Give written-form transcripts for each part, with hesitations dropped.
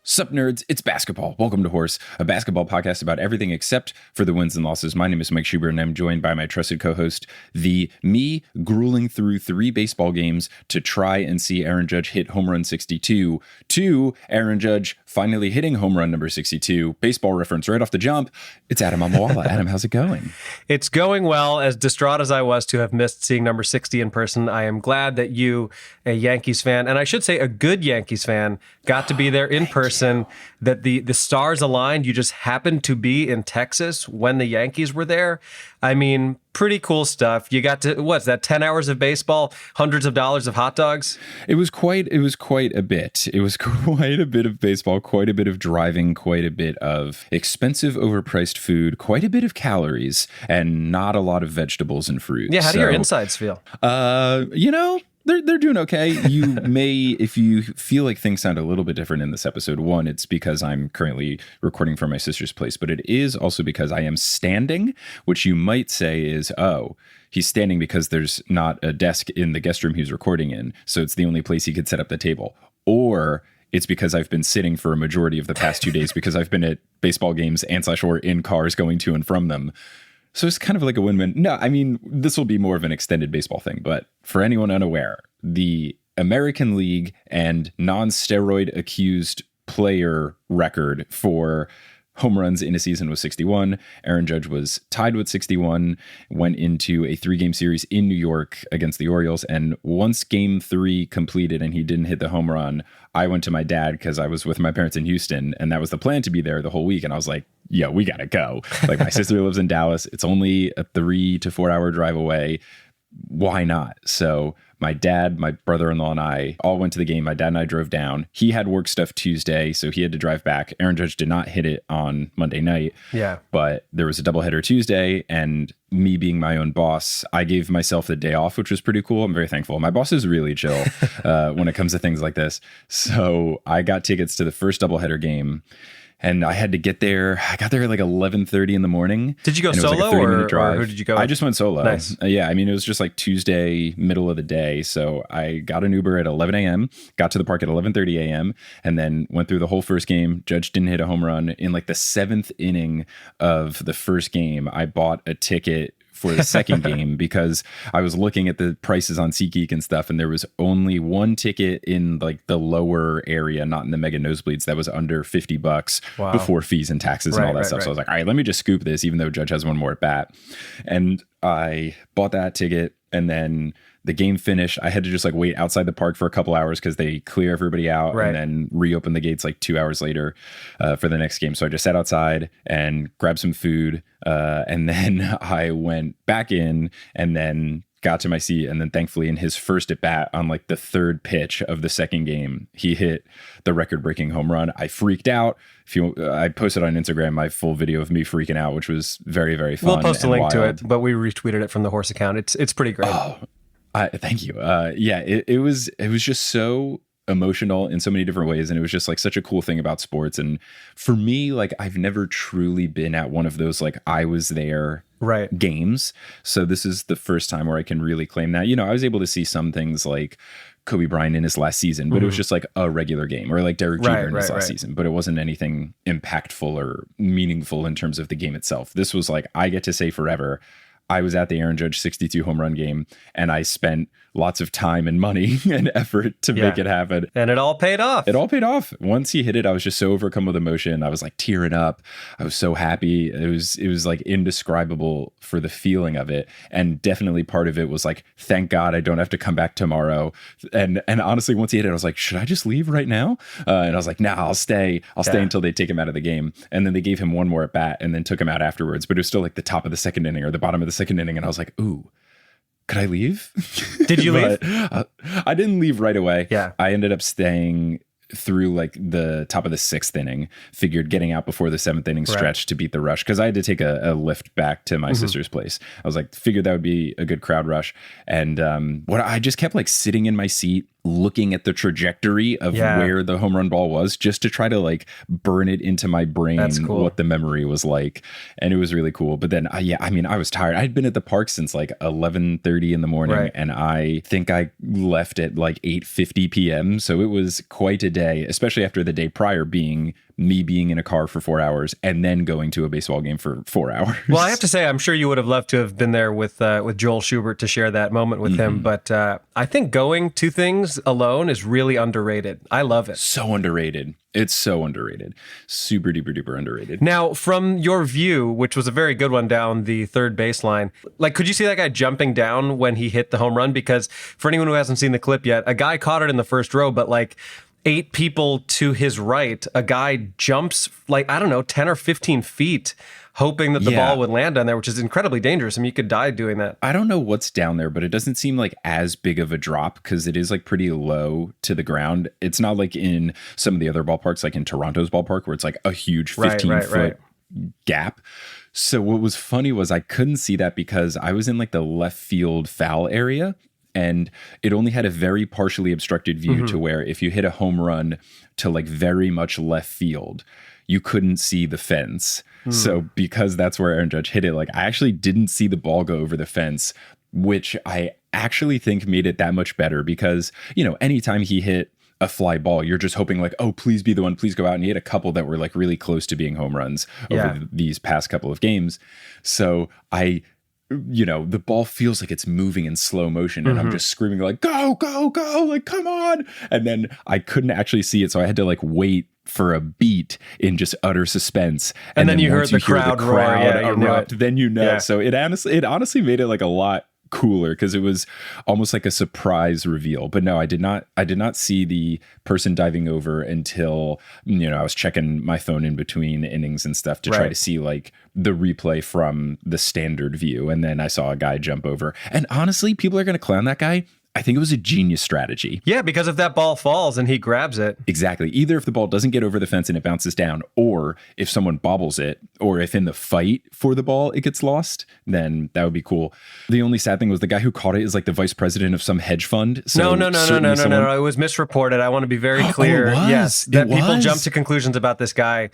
Sup nerds, it's basketball. Welcome to Horse, a basketball podcast about everything except for the wins and losses. My name is Mike Schubert, and I'm joined by my trusted co-host, me grueling through 3 baseball games to try and see Aaron Judge hit home run 62, to Aaron Judge finally hitting home run number 62. Baseball reference right off the jump. It's Adam Amawala. Adam, how's it going? It's going well. As distraught as I was to have missed seeing number 60 in person, I am glad that you, a Yankees fan, and I should say a good Yankees fan, got to be there in person, that the stars aligned. You just happened to be in Texas when the Yankees were there. I mean, pretty cool stuff. You got to, what's that, 10 hours of baseball, hundreds of dollars of hot dogs? It was quite a bit. It was quite a bit of baseball, quite a bit of driving, quite a bit of expensive, overpriced food, quite a bit of calories, and not a lot of vegetables and fruit. Yeah, how do your insides feel? They're doing okay. You may, if you feel like things sound a little bit different in this episode, one, it's because I'm currently recording from my sister's place, but it is also because I am standing, which you might say is, oh, he's standing because there's not a desk in the guest room he's recording in, so it's the only place he could set up the table. Or it's because I've been sitting for a majority of the past 2 days because I've been at baseball games and/or in cars going to and from them. So it's kind of like a win-win. No, I mean, this will be more of an extended baseball thing, but for anyone unaware, the American League and non-steroid accused player record for home runs in a season was 61. Aaron Judge was tied with 61, went into a 3-game series in New York against the Orioles. And once game 3 completed and he didn't hit the home run, I went to my dad because I was with my parents in Houston, and that was the plan to be there the whole week. And I was like, yo, we got to go. Like, my sister lives in Dallas. It's only a 3 to 4 hour drive away. Why not? So my dad, my brother-in-law, and I all went to the game. My dad and I drove down. He had work stuff Tuesday, so he had to drive back. Aaron Judge did not hit it on Monday night. Yeah. But there was a doubleheader Tuesday, and me being my own boss, I gave myself the day off, which was pretty cool. I'm very thankful. My boss is really chill when it comes to things like this. So I got tickets to the first doubleheader game. And I had to get there. I got there at like 11:30 in the morning. Did you go solo like or who did you go with? I just went solo. Nice. Yeah, I mean, it was just like Tuesday, middle of the day. So I got an Uber at 11 a.m., got to the park at 11:30 a.m., and then went through the whole first game. Judge didn't hit a home run. In like the 7th inning of the first game, I bought a ticket for the second game because I was looking at the prices on SeatGeek and stuff, and there was only one ticket in like the lower area, not in the mega nosebleeds, that was under $50 before fees and taxes and all that stuff. Right. So I was like, all right, let me just scoop this, even though Judge has one more at bat. And I bought that ticket, and then the game finished. I had to just like wait outside the park for a couple hours because they clear everybody out and then reopen the gates like 2 hours later for the next game. So I just sat outside and grabbed some food. And then I went back in and then got to my seat. And then thankfully in his first at bat on like the 3rd pitch of the second game, he hit the record breaking home run. I freaked out. I posted on Instagram my full video of me freaking out, which was very, very fun. We'll post a link to it, but we retweeted it from the Horse account. It's pretty great. Oh, thank you. It was just so emotional in so many different ways, and it was just like such a cool thing about sports. And for me, like, I've never truly been at one of those like I was there games, so this is the first time where I can really claim that. You know, I was able to see some things like Kobe Bryant in his last season, but it was just like a regular game, or like Derek Jeter in his last season, but it wasn't anything impactful or meaningful in terms of the game itself. This was like, I get to say forever, I was at the Aaron Judge 62 home run game, and I spent lots of time and money and effort to make it happen. And it all paid off. It all paid off. Once he hit it, I was just so overcome with emotion. I was like tearing up. I was so happy. It was like indescribable for the feeling of it. And definitely part of it was like, thank God I don't have to come back tomorrow. And honestly, once he hit it, I was like, should I just leave right now? And I was like, nah, I'll stay. I'll stay until they take him out of the game. And then they gave him one more at bat and then took him out afterwards. But it was still like the top of the second inning or the bottom of the second inning. And I was like, ooh, could I leave? Did you leave? I didn't leave right away. Yeah. I ended up staying through like the top of the 6th inning, figured getting out before the 7th inning stretch to beat the rush, because I had to take a lift back to my sister's place. I was like, figured that would be a good crowd rush. And I just kept like sitting in my seat, looking at the trajectory of where the home run ball was just to try to like burn it into my brain what the memory was like. And it was really cool. But then, I was tired. I'd been at the park since like 11:30 in the morning and I think I left at like 8:50 p.m. So it was quite a day, especially after the day prior being me being in a car for 4 hours and then going to a baseball game for 4 hours. Well, I have to say, I'm sure you would have loved to have been there with Joel Schubert to share that moment with him. But I think going to things alone is really underrated. I love it. So underrated. It's so underrated. Super duper duper underrated. Now, from your view, which was a very good one down the third baseline, like, could you see that guy jumping down when he hit the home run? Because for anyone who hasn't seen the clip yet, a guy caught it in the first row, but like 8 people to his right, a guy jumps like, I don't know, 10 or 15 feet, hoping that the ball would land on there, which is incredibly dangerous. I mean, you could die doing that. I don't know what's down there, but it doesn't seem like as big of a drop because it is like pretty low to the ground. It's not like in some of the other ballparks, like in Toronto's ballpark, where it's like a huge 15-foot gap. So what was funny was I couldn't see that because I was in like the left field foul area. And it only had a very partially obstructed view to where if you hit a home run to like very much left field, you couldn't see the fence. So because that's where Aaron Judge hit it, like I actually didn't see the ball go over the fence, which I actually think made it that much better because, you know, anytime he hit a fly ball, you're just hoping like, oh, please be the one, please go out. And he had a couple that were like really close to being home runs over these past couple of games. So the ball feels like it's moving in slow motion and I'm just screaming like, go, go, go, like, come on. And then I couldn't actually see it. So I had to like wait for a beat in just utter suspense. And then you heard the crowd roar. Yeah, erupt, then So it honestly made it like a lot cooler because it was almost like a surprise reveal. But no, I did not see the person diving over until, I was checking my phone in between innings and stuff to try to see like the replay from the standard view. And then I saw a guy jump over. And honestly, people are going to clown that guy. I think it was a genius strategy. Yeah, because if that ball falls and he grabs it. Exactly. Either if the ball doesn't get over the fence and it bounces down, or if someone bobbles it, or if in the fight for the ball it gets lost, then that would be cool. The only sad thing was the guy who caught it is like the vice president of some hedge fund. So no. It was misreported. I want to be very clear. Yes, that people jump to conclusions about this guy.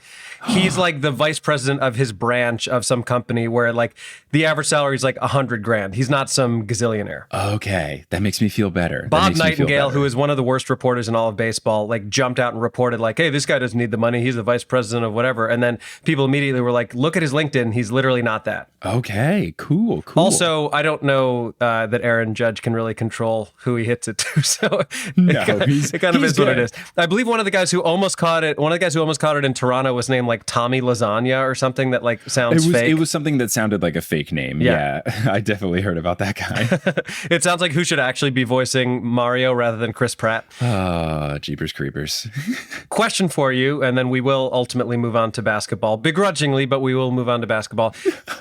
He's like the vice president of his branch of some company where like the average salary is like $100,000. He's not some gazillionaire. Okay, that makes me feel better. Bob Nightingale, who is one of the worst reporters in all of baseball, like jumped out and reported like, hey, this guy doesn't need the money. He's the vice president of whatever. And then people immediately were like, look at his LinkedIn. He's literally not that. Okay, cool. Also, I don't know that Aaron Judge can really control who he hits it to. So it kind of is what it is. I believe one of the guys who almost caught it in Toronto was named like Tommy Lasagna or something that like sounds fake. It was something that sounded like a fake name. Yeah. I definitely heard about that guy. It sounds like who should actually be voicing Mario rather than Chris Pratt. Jeepers creepers. Question for you, and then we will ultimately move on to basketball. Begrudgingly, but we will move on to basketball.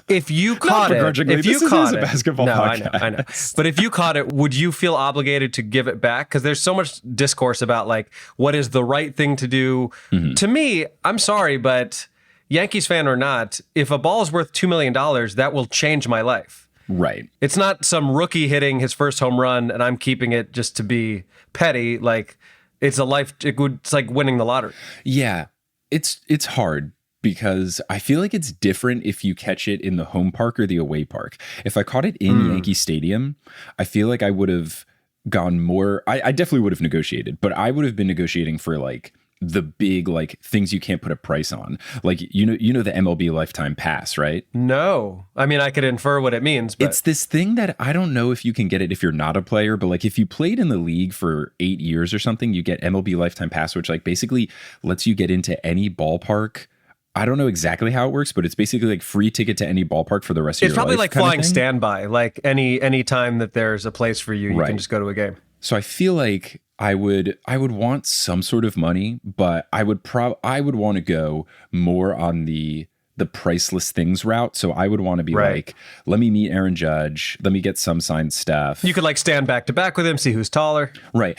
If you caught it, a basketball podcast. I know. But if you caught it, would you feel obligated to give it back? Because there's so much discourse about like what is the right thing to do. To me, I'm sorry, but Yankees fan or not, if a ball is worth $2 million, that will change my life. Right. It's not some rookie hitting his first home run and I'm keeping it just to be petty. Like it's like winning the lottery. Yeah. It's hard because I feel like it's different if you catch it in the home park or the away park. If I caught it in Yankee Stadium, I feel like I would have gone more. I definitely would have negotiated, but I would have been negotiating for like the big like things you can't put a price on, like the MLB lifetime pass, right? No, I mean I could infer what it means, but it's this thing that I don't know if you can get it if you're not a player, but like if you played in the league for 8 years or something, you get MLB lifetime pass, which like basically lets you get into any ballpark. I don't know exactly how it works, but it's basically like free ticket to any ballpark for the rest of your life. It's probably like flying standby, like any time that there's a place for you, you can just go to a game. So I feel like I would want some sort of money, but I would want to go more on the priceless things route. So I would want to be like, let me meet Aaron Judge, let me get some signed stuff. You could like stand back to back with him, see who's taller. Right.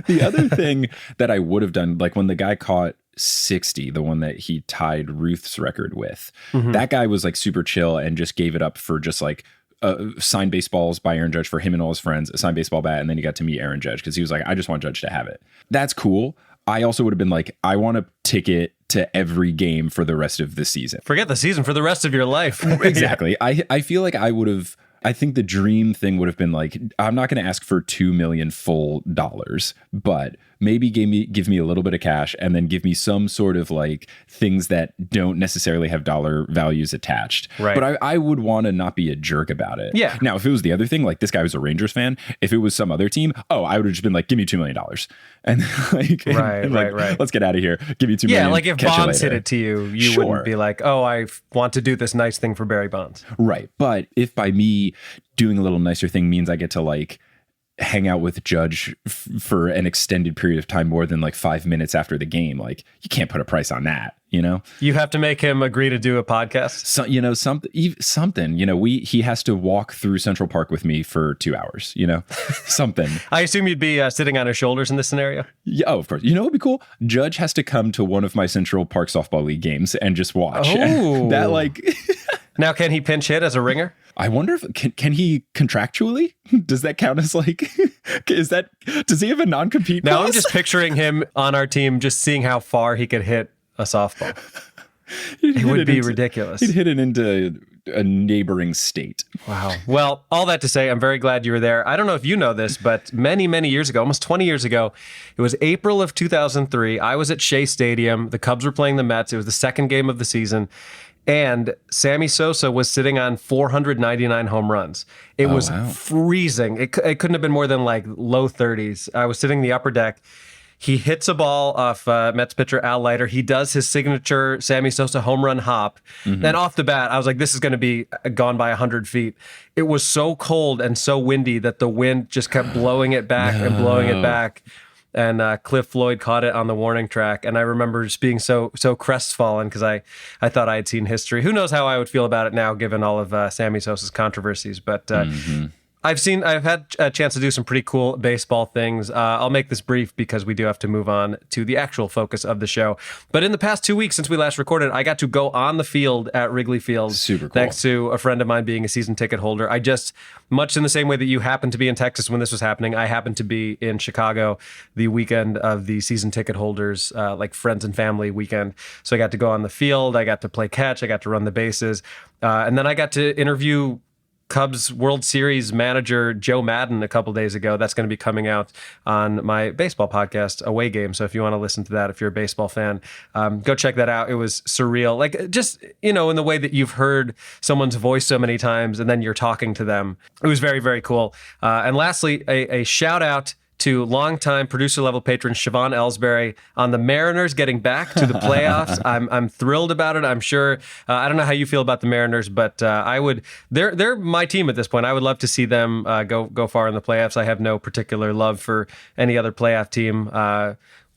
The other thing that I would have done, like when the guy caught 60, the one that he tied Ruth's record with, that guy was like super chill and just gave it up for just like signed baseballs by Aaron Judge for him and all his friends, a signed baseball bat, and then he got to meet Aaron Judge because he was like, I just want Judge to have it. That's cool. I also would have been like, I want a ticket to every game for the rest of the season. Forget the season, for the rest of your life. Exactly. I feel like I think the dream thing would have been like, I'm not going to ask for $2 million full dollars, but maybe give me a little bit of cash and then give me some sort of like things that don't necessarily have dollar values attached. Right. But I would want to not be a jerk about it. Yeah. Now, if it was the other thing, like this guy was a Rangers fan, if it was some other team, I would have just been like, give me $2 million. And like, right. Let's get out of here. Give me $2 million. Yeah, like if Bonds hit it to you, you wouldn't be like, oh, I want to do this nice thing for Barry Bonds. Right. But if by me doing a little nicer thing means I get to like hang out with Judge for an extended period of time, more than like 5 minutes after the game, like you can't put a price on that, you know? You have to make him agree to do a podcast. So, you know, something, you know, he has to walk through Central Park with me for 2 hours, you know, something. I assume you'd be sitting on his shoulders in this scenario. Yeah. Oh, of course. You know, what'd be cool. Judge has to come to one of my Central Park softball league games and just watch. Oh, that like, now, can he pinch hit as a ringer? I wonder if can he contractually? Does that count as like? Does he have a non-compete? Now clause? I'm just picturing him on our team, just seeing how far he could hit a softball. It would be ridiculous. He'd hit it into a neighboring state. Wow. Well, all that to say, I'm very glad you were there. I don't know if you know this, but many, many years ago, almost 20 years ago, it was April of 2003. I was at Shea Stadium. The Cubs were playing the Mets. It was the second game of the season. And Sammy Sosa was sitting on 499 home runs. It was freezing. It couldn't have been more than like low 30s. I was sitting in the upper deck. He hits a ball off Mets pitcher Al Leiter. He does his signature Sammy Sosa home run hop. Mm-hmm. Then off the bat, I was like, this is going to be gone by 100 feet. It was so cold and so windy that the wind just kept blowing it back and blowing it back. And Cliff Floyd caught it on the warning track. And I remember just being so crestfallen because I thought I had seen history. Who knows how I would feel about it now, given all of Sammy Sosa's controversies. But I've had a chance to do some pretty cool baseball things. I'll make this brief because we do have to move on to the actual focus of the show. But in the past 2 weeks since we last recorded, I got to go on the field at Wrigley Field. Super cool. Thanks to a friend of mine being a season ticket holder. I just, much in the same way that you happened to be in Texas when this was happening, I happened to be in Chicago the weekend of the season ticket holders, like friends and family weekend. So I got to go on the field. I got to play catch. I got to run the bases. And then I got to interview Cubs World Series manager Joe Madden a couple days ago. That's going to be coming out on my baseball podcast, Away Game. So if you want to listen to that, if you're a baseball fan, go check that out. It was surreal. Like just, you know, in the way that you've heard someone's voice so many times and then you're talking to them. It was very, very cool. And lastly, a shout out to longtime producer level patron Siobhan Ellsbury on the Mariners getting back to the playoffs. I'm thrilled about it. I'm sure. I don't know how you feel about the Mariners, but they're my team at this point. I would love to see them go far in the playoffs. I have no particular love for any other playoff team.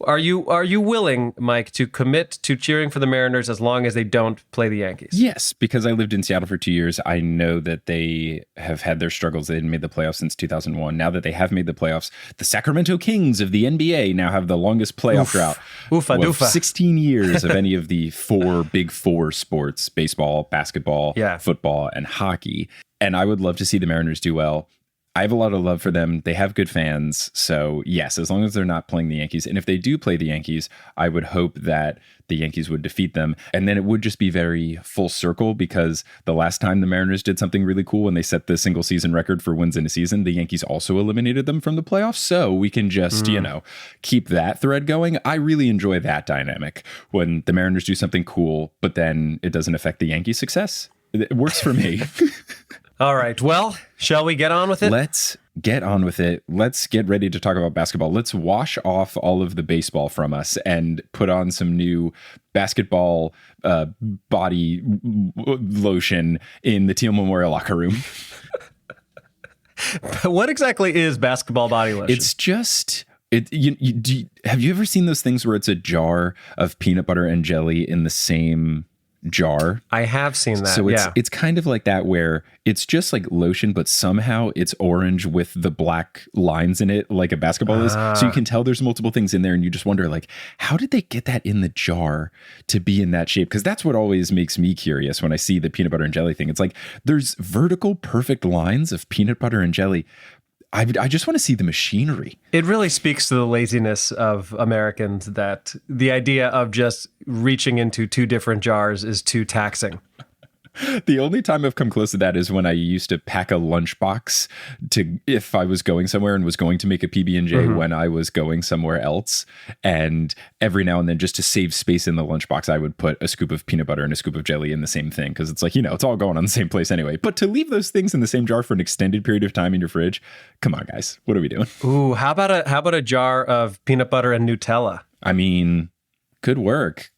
Are you willing, Mike, to commit to cheering for the Mariners as long as they don't play the Yankees? Yes, because I lived in Seattle for 2 years. I know that they have had their struggles. They hadn't made the playoffs since 2001. Now that they have made the playoffs, the Sacramento Kings of the NBA now have the longest playoff drought. Oofa, Doofa. 16 years of any of the big four sports, baseball, basketball, football, and hockey. And I would love to see the Mariners do well. I have a lot of love for them. They have good fans. So yes, as long as they're not playing the Yankees. And if they do play the Yankees, I would hope that the Yankees would defeat them. And then it would just be very full circle because the last time the Mariners did something really cool when they set the single season record for wins in a season, the Yankees also eliminated them from the playoffs. So we can just, keep that thread going. I really enjoy that dynamic when the Mariners do something cool, but then it doesn't affect the Yankees' success. It works for me. All right. Well, shall we get on with it? Let's get on with it. Let's get ready to talk about basketball. Let's wash off all of the baseball from us and put on some new basketball body lotion in the Teal Memorial locker room. What exactly is basketball body lotion? It's just... have you ever seen those things where it's a jar of peanut butter and jelly in the same jar. I have seen that. So it's kind of like that, where it's just like lotion, but somehow it's orange with the black lines in it, like a basketball is. So you can tell there's multiple things in there, and you just wonder, like, how did they get that in the jar to be in that shape? Because that's what always makes me curious when I see the peanut butter and jelly thing. It's like there's vertical perfect lines of peanut butter and jelly. I just want to see the machinery. It really speaks to the laziness of Americans that the idea of just reaching into two different jars is too taxing. The only time I've come close to that is when I used to pack a lunchbox if I was going somewhere and was going to make a PB&J when I was going somewhere else. And every now and then, just to save space in the lunchbox, I would put a scoop of peanut butter and a scoop of jelly in the same thing. Because it's like, it's all going on the same place anyway. But to leave those things in the same jar for an extended period of time in your fridge, come on, guys. What are we doing? Ooh, how about a jar of peanut butter and Nutella? I mean, could work.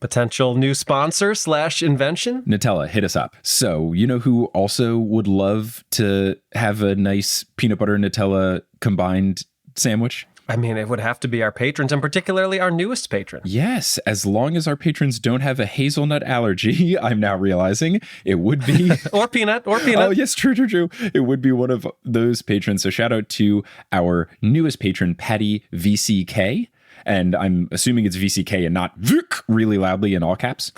Potential new sponsor / invention? Nutella, hit us up. So, you know who also would love to have a nice peanut butter and Nutella combined sandwich? I mean, it would have to be our patrons, and particularly our newest patron. Yes, as long as our patrons don't have a hazelnut allergy, I'm now realizing it would be... or peanut. Oh, yes, true. It would be one of those patrons. So shout out to our newest patron, Patty VCK. And I'm assuming it's VCK and not Vic really loudly in all caps.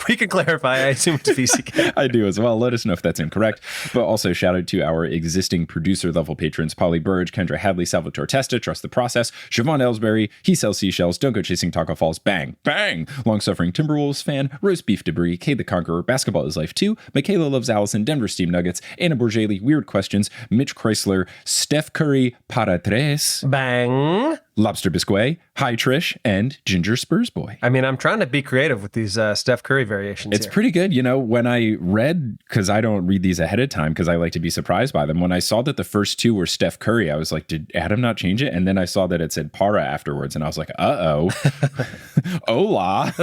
We can clarify. I assume it's VCK. I do as well. Let us know if that's incorrect. But also shout out to our existing producer level patrons, Polly Burge, Kendra Hadley, Salvatore Testa, Trust the Process, Siobhan Ellsbury, He Sells Seashells, Don't Go Chasing Taco Falls, Bang, Bang, Long-Suffering Timberwolves fan, Roast Beef Debris, Kay the Conqueror, Basketball is Life 2, Michaela Loves Allison, Denver Steam Nuggets, Anna Borgelli, Weird Questions, Mitch Chrysler, Steph Curry, Para Tres, Bang, Lobster Biscuit, Hi Trish, and Ginger Spurs Boy. I mean, I'm trying to be creative with these Steph Curry variations. It's pretty good. When I read, because I don't read these ahead of time because I like to be surprised by them. When I saw that the first two were Steph Curry, I was like, did Adam not change it? And then I saw that it said Para afterwards, and I was like, uh-oh. Hola.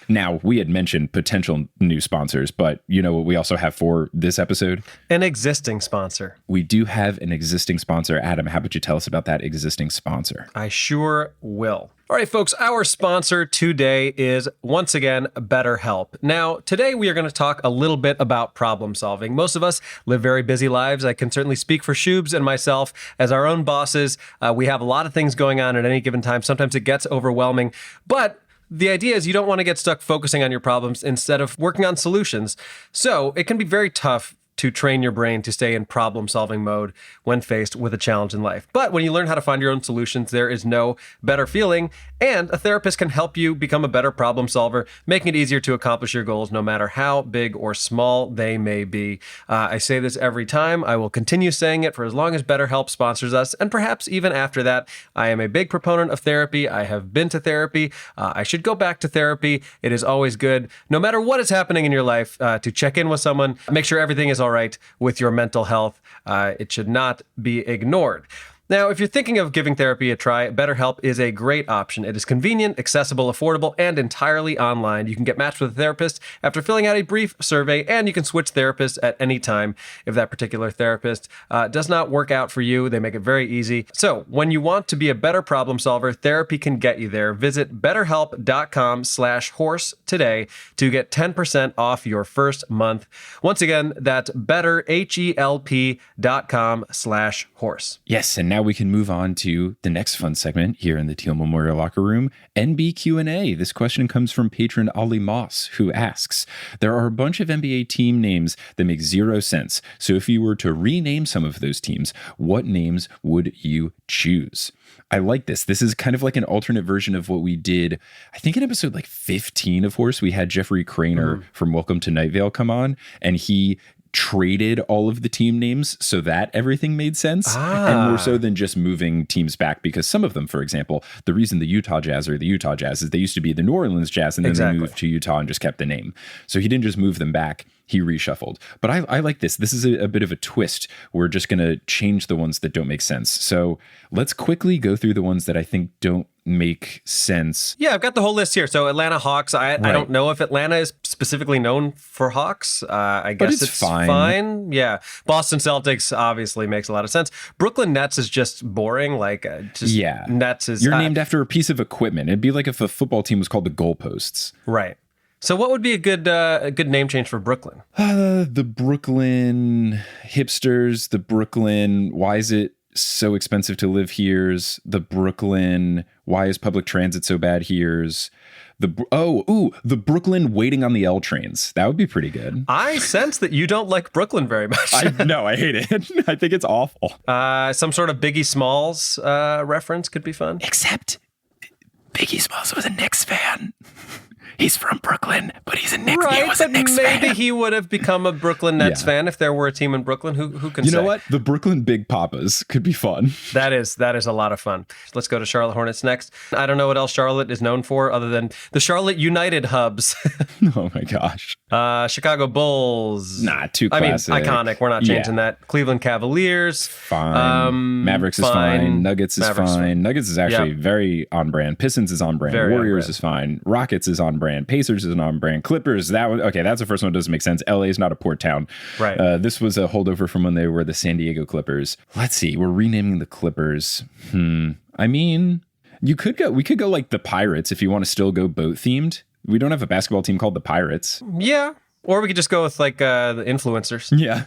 Now, we had mentioned potential new sponsors, but you know what we also have for this episode? An existing sponsor. We do have an existing sponsor. Adam, how about you tell us about that existing sponsor? I sure will. All right, folks, our sponsor today is, once again, BetterHelp. Now, today we are going to talk a little bit about problem solving. Most of us live very busy lives. I can certainly speak for Shoobs and myself as our own bosses. We have a lot of things going on at any given time. Sometimes it gets overwhelming, but the idea is you don't want to get stuck focusing on your problems instead of working on solutions. So it can be very tough to train your brain to stay in problem-solving mode when faced with a challenge in life. But when you learn how to find your own solutions, there is no better feeling, and a therapist can help you become a better problem solver, making it easier to accomplish your goals no matter how big or small they may be. I say this every time. I will continue saying it for as long as BetterHelp sponsors us, and perhaps even after that. I am a big proponent of therapy. I have been to therapy. I should go back to therapy. It is always good, no matter what is happening in your life, to check in with someone, make sure everything is all right with your mental health. It should not be ignored. Now, if you're thinking of giving therapy a try, BetterHelp is a great option. It is convenient, accessible, affordable, and entirely online. You can get matched with a therapist after filling out a brief survey, and you can switch therapists at any time if that particular therapist does not work out for you. They make it very easy. So when you want to be a better problem solver, therapy can get you there. Visit betterhelp.com/horse today to get 10% off your first month. Once again, that's betterhelp.com/horse. Yes, and now we can move on to the next fun segment here in the Teal Memorial Locker Room, NB Q&A. This question comes from patron Ollie Moss, who asks, there are a bunch of NBA team names that make zero sense. So if you were to rename some of those teams, what names would you choose? I like this. This is kind of like an alternate version of what we did, I think in episode like 15 of Horse, we had Jeffrey Craner from Welcome to Night Vale come on, and he traded all of the team names so that everything made sense, and more so than just moving teams back, because some of them, for example, the reason the Utah Jazz are the Utah Jazz is they used to be the New Orleans Jazz, and then they moved to Utah and just kept the name. So he didn't just move them back. he reshuffled. But I like this. This is a bit of a twist. We're just going to change the ones that don't make sense. So let's quickly go through the ones that I think don't make sense. Yeah, I've got the whole list here. So Atlanta Hawks, I don't know if Atlanta is specifically known for Hawks. I guess it's fine. Yeah. Boston Celtics obviously makes a lot of sense. Brooklyn Nets is just boring. Nets is... You're named after a piece of equipment. It'd be like if a football team was called the Goalposts. Right. So what would be a good name change for Brooklyn? The Brooklyn hipsters, the Brooklyn, why is it so expensive to live here's, the Brooklyn, why is public transit so bad here's, the Brooklyn waiting on the L trains. That would be pretty good. I sense that you don't like Brooklyn very much. No, I hate it. I think it's awful. Some sort of Biggie Smalls reference could be fun. Except Biggie Smalls was a Knicks fan. He's from Brooklyn, but he's a Knicks fan. He was a Knicks fan. Maybe he would have become a Brooklyn Nets fan if there were a team in Brooklyn. Who can say? You know what? The Brooklyn Big Poppas could be fun. That is a lot of fun. Let's go to Charlotte Hornets next. I don't know what else Charlotte is known for other than the Charlotte United Hubs. Oh my gosh. Chicago Bulls. Nah, too classic. I mean, iconic. We're not changing that. Cleveland Cavaliers. Fine. Mavericks is fine. Nuggets is fine. Nuggets is actually very on brand. Pistons is on brand. Warriors is fine. Rockets is on brand. Pacers is on brand. Clippers, that's the first one that doesn't make sense. LA is not a port town. Right. This was a holdover from when they were the San Diego Clippers. Let's see. We're renaming the Clippers. I mean, we could go like the Pirates if you want to still go boat themed. We don't have a basketball team called the Pirates. Yeah. Or we could just go with like the influencers. Yeah.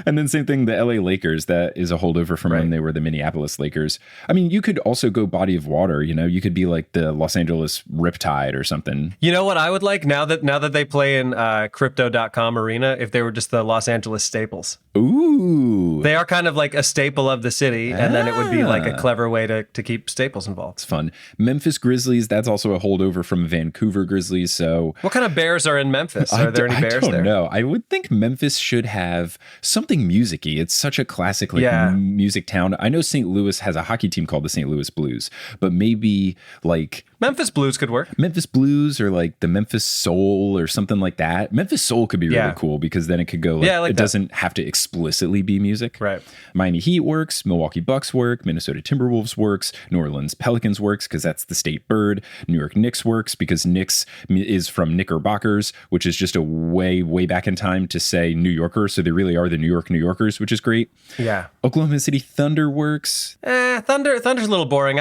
And then same thing, the LA Lakers, that is a holdover from when they were the Minneapolis Lakers. I mean, you could also go body of water, you could be like the Los Angeles Riptide or something. You know what I would like now that they play in crypto.com arena, if they were just the Los Angeles Staples. Ooh. They are kind of like a staple of the city, and then it would be like a clever way to keep Staples involved. It's fun. Memphis Grizzlies, that's also a holdover from Vancouver Grizzlies. So what kind of bears are in Memphis? Are there any bears there? I don't know. I would think Memphis should have something music-y. It's such a classic music town. I know St. Louis has a hockey team called the St. Louis Blues, but maybe like Memphis Blues could work. Memphis Blues or like the Memphis Soul or something like that. Memphis Soul could be really cool because then it could go it doesn't have to explicitly be music. Right. Miami Heat works, Milwaukee Bucks work, Minnesota Timberwolves works, New Orleans Pelicans works because that's the state bird. New York Knicks works because Knicks is from Knickerbockers, which is just a way back in time to say New Yorker. So they really are the New Yorkers, which is great. Yeah. Oklahoma City Thunder works. Thunder's a little boring.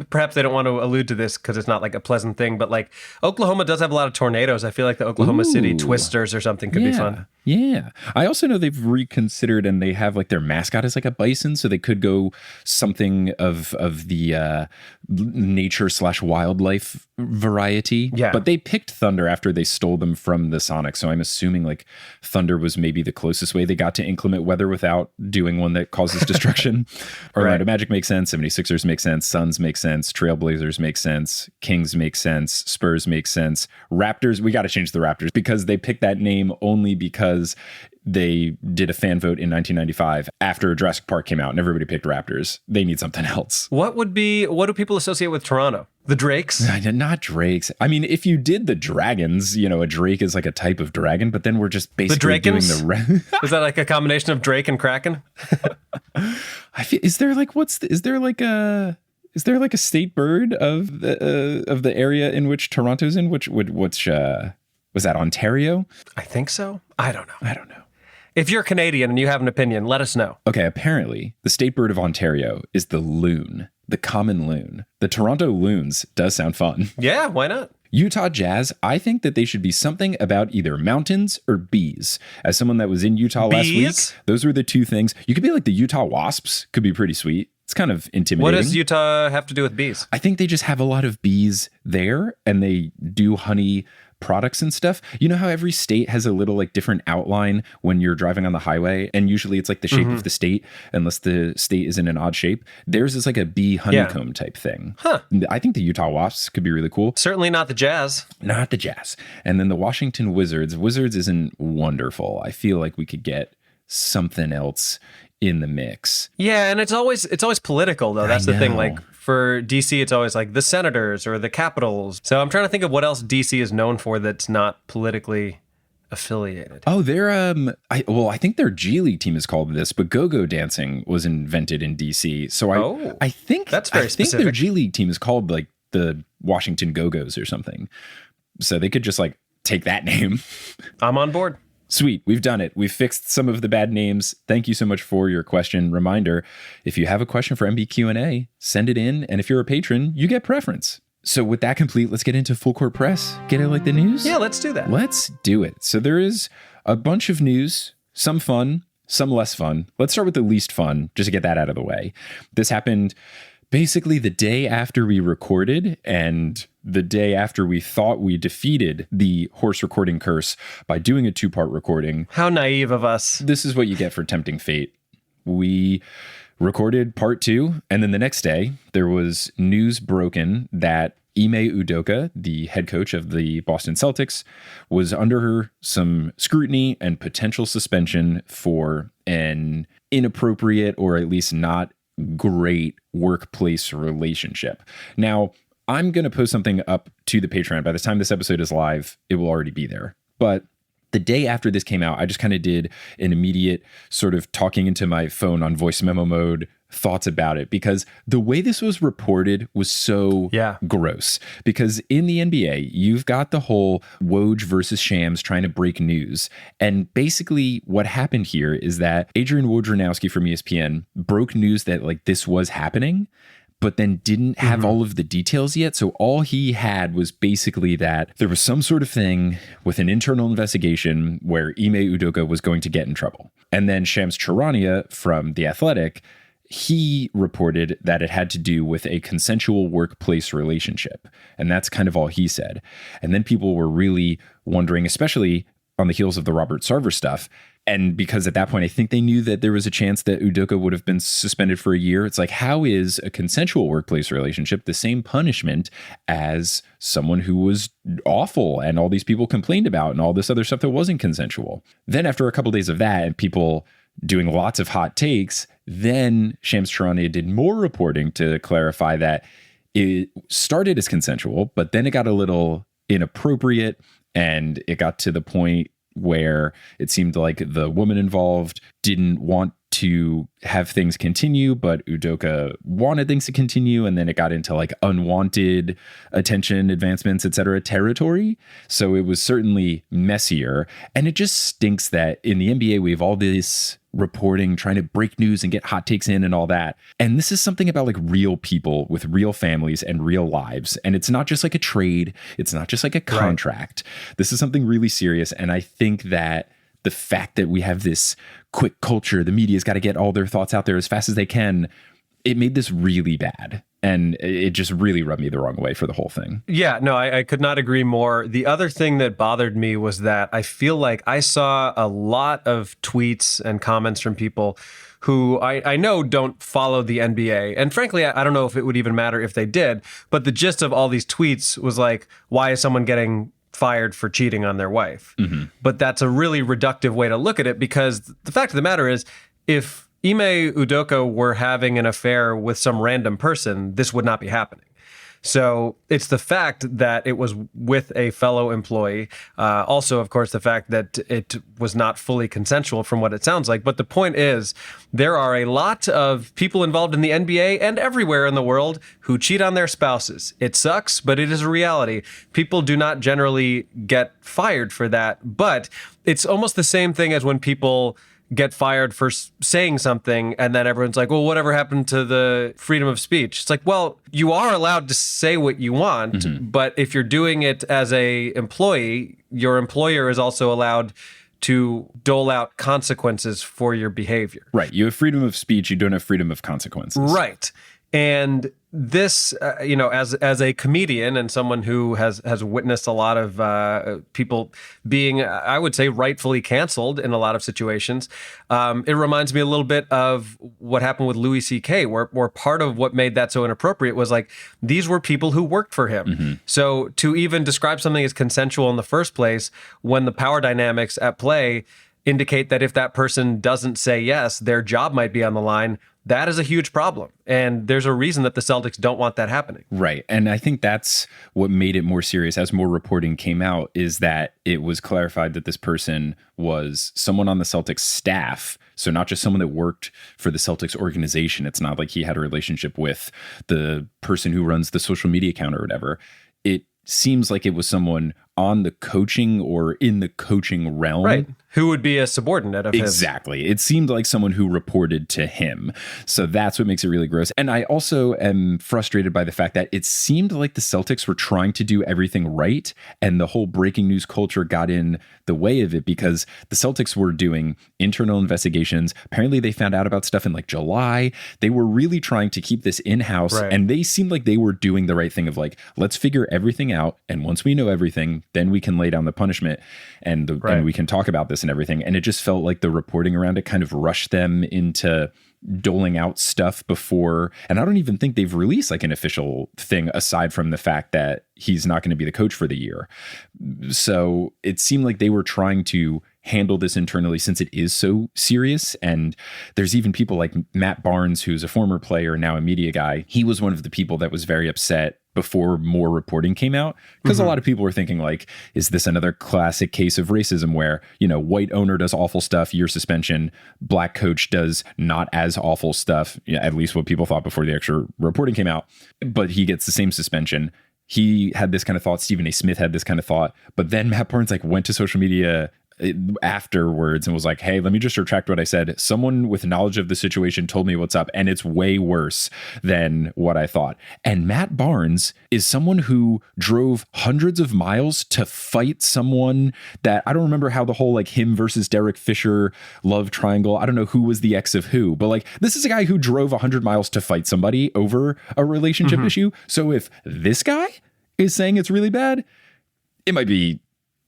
Perhaps they don't want to allude to this because it's not like a pleasant thing, but like Oklahoma does have a lot of tornadoes. I feel like the Oklahoma City Twisters or something could be fun. Yeah. I also know they've reconsidered and they have like their mascot is like a bison. So they could go something of the nature/wildlife variety. Yeah. But they picked Thunder after they stole them from the Sonics. So I'm assuming like Thunder was maybe the closest way they got to inclement weather without doing one that causes destruction. Orlando Magic makes sense. 76ers make sense. Suns make sense. Trailblazers make sense. Kings make sense. Spurs make sense. Raptors, we got to change the Raptors because they picked that name only because they did a fan vote in 1995 after Jurassic Park came out and everybody picked Raptors. They need something else. What do people associate with Toronto? The Drakes? Not Drakes. I mean, if you did the Dragons, a Drake is like a type of dragon, but then we're just basically doing the... Is that like a combination of Drake and Kraken? Is there like a state bird of the area in which Toronto's in? Which was that Ontario? I think so. I don't know. If you're Canadian and you have an opinion, let us know. Okay, apparently the state bird of Ontario is the loon, the common loon. The Toronto Loons does sound fun. Yeah, why not? Utah Jazz, I think that they should be something about either mountains or bees. As someone that was in Utah last week, those were the two things. You could be like the Utah Wasps, could be pretty sweet. It's kind of intimidating. What does Utah have to do with bees? I think they just have a lot of bees there and they do honey products and stuff. You know how every state has a little like different outline when you're driving on the highway, and usually it's like the shape of the state, unless the state is in an odd shape. Theirs is like a bee honeycomb type thing. Huh. I think the Utah Wasps could be really cool. Certainly not the Jazz. Not the Jazz. And then the Washington Wizards. Wizards isn't wonderful. I feel like we could get something else in the mix. Yeah, and it's always political though. That's the thing. Like for DC, it's always like the Senators or the Capitals. So I'm trying to think of what else DC is known for that's not politically affiliated? Oh, they're I think their G League team is called this, but go-go dancing was invented in DC. So I think that's very specific. Their G League team is called like the Washington Go-Go's or something. So they could just like take that name. I'm on board. Sweet. We've done it. We've fixed some of the bad names. Thank you so much for your question. Reminder, if you have a question for MBQ&A, send it in. And if you're a patron, you get preference. So with that complete, let's get into full court press. Get it like the news? Yeah, let's do that. Let's do it. So there is a bunch of news, some fun, some less fun. Let's start with the least fun, just to get that out of the way. This happened basically the day after we recorded and the day after we thought we defeated the horse recording curse by doing a 2-part recording. How naive of us. This is what you get for tempting fate. We recorded part 2, and then the next day there was news broken that Ime Udoka, the head coach of the Boston Celtics, was under some scrutiny and potential suspension for an inappropriate or at least not great workplace relationship. Now, I'm going to post something up to the Patreon. By the time this episode is live, it will already be there. But the day after this came out, I just kind of did an immediate sort of talking into my phone on voice memo mode thoughts about it, because the way this was reported was so gross. Because in the NBA, you've got the whole Woj versus Shams trying to break news. And basically what happened here is that Adrian Wojnarowski from ESPN broke news that like this was happening, but then didn't have all of the details yet. So all he had was basically that there was some sort of thing with an internal investigation where Ime Udoka was going to get in trouble. And then Shams Charania from The Athletic, he reported that it had to do with a consensual workplace relationship. And that's kind of all he said. And then people were really wondering, especially on the heels of the Robert Sarver stuff. And because at that point, I think they knew that there was a chance that Udoka would have been suspended for a year. It's like, how is a consensual workplace relationship the same punishment as someone who was awful and all these people complained about and all this other stuff that wasn't consensual? Then after a couple of days of that and people doing lots of hot takes, then Shams Charania did more reporting to clarify that it started as consensual, but then it got a little inappropriate and it got to the point where it seemed like the woman involved didn't want to have things continue, but Udoka wanted things to continue. And then it got into like unwanted attention, advancements, etc. territory. So it was certainly messier. And it just stinks that in the NBA, we have all this reporting, trying to break news and get hot takes in and all that. And this is something about like real people with real families and real lives. And it's not just like a trade. It's not just like a contract. Right. This is something really serious. And I think that the fact that we have this quick culture, the media's got to get all their thoughts out there as fast as they can, it made this really bad. And it just really rubbed me the wrong way for the whole thing. Yeah, no, I could not agree more. The other thing that bothered me was that I feel like I saw a lot of tweets and comments from people who I know don't follow the NBA. And frankly, I don't know if it would even matter if they did. But the gist of all these tweets was like, why is someone getting fired for cheating on their wife? But that's a really reductive way to look at it, because the fact of the matter is, if Ime Udoka were having an affair with some random person, this would not be happening. So it's the fact that it was with a fellow employee. Also, of course, the fact that it was not fully consensual from what it sounds like. But the point is, there are a lot of people involved in the NBA and everywhere in the world who cheat on their spouses. It sucks, but it is a reality. People do not generally get fired for that. But it's almost the same thing as when people get fired for saying something and then everyone's like, well, whatever happened to the freedom of speech? It's like, well, you are allowed to say what you want, but if you're doing it as a employee, your employer is also allowed to dole out consequences for your behavior. Right. You have freedom of speech. You don't have freedom of consequences. Right. And this, as a comedian and someone who has witnessed a lot of people being, I would say, rightfully canceled in a lot of situations, it reminds me a little bit of what happened with Louis C.K., where part of what made that so inappropriate was like, these were people who worked for him. So to even describe something as consensual in the first place, when the power dynamics at play indicate that if that person doesn't say yes, their job might be on the line, that is a huge problem. And there's a reason that the Celtics don't want that happening. Right. And I think that's what made it more serious as more reporting came out, is that it was clarified that this person was someone on the Celtics staff. So not just someone that worked for the Celtics organization. It's not like he had a relationship with the person who runs the social media account or whatever. It seems like it was someone on the coaching or in the coaching realm. Right. Who would be a subordinate of his. Exactly. It seemed like someone who reported to him. So that's what makes it really gross. And I also am frustrated by the fact that it seemed like the Celtics were trying to do everything right, and the whole breaking news culture got in the way of it, because the Celtics were doing internal investigations. Apparently they found out about stuff in like July. They were really trying to keep this in-house, right. And they seemed like they were doing the right thing of like, let's figure everything out. And once we know everything, then we can lay down the punishment and and we can talk about this and everything. And it just felt like the reporting around it kind of rushed them into doling out stuff before. And I don't even think they've released like an official thing aside from the fact that he's not going to be the coach for the year. So it seemed like they were trying to handle this internally since it is so serious. And there's even people like Matt Barnes, who's a former player, now a media guy. He was one of the people that was very upset before more reporting came out, because a lot of people were thinking like, is this another classic case of racism where, you know, white owner does awful stuff, year suspension, black coach does not as awful stuff, at least what people thought before the extra reporting came out, but he gets the same suspension. He had this kind of thought. Stephen A. Smith had this kind of thought, but then Matt Barnes like went to social media afterwards and was like, hey, let me just retract what I said. Someone with knowledge of the situation told me what's up, and it's way worse than what I thought. And Matt Barnes is someone who drove hundreds of miles to fight someone that I don't remember how the whole like him versus Derek Fisher love triangle. I don't know who was the ex of who, but like this is a guy who drove 100 miles to fight somebody over a relationship issue. So if this guy is saying it's really bad, it might be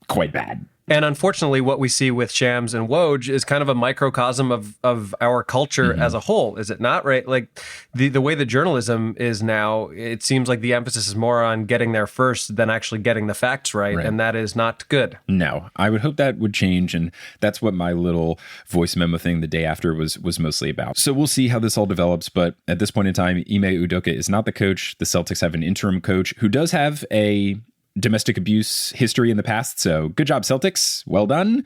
quite bad. And unfortunately, what we see with Shams and Woj is kind of a microcosm of our culture as a whole, is it not? Right? Like the way the journalism is now, it seems like the emphasis is more on getting there first than actually getting the facts right. And that is not good. No, I would hope that would change. And that's what my little voice memo thing the day after was mostly about. So we'll see how this all develops. But at this point in time, Ime Udoka is not the coach. The Celtics have an interim coach who does have a domestic abuse history in the past. So good job, Celtics. Well done.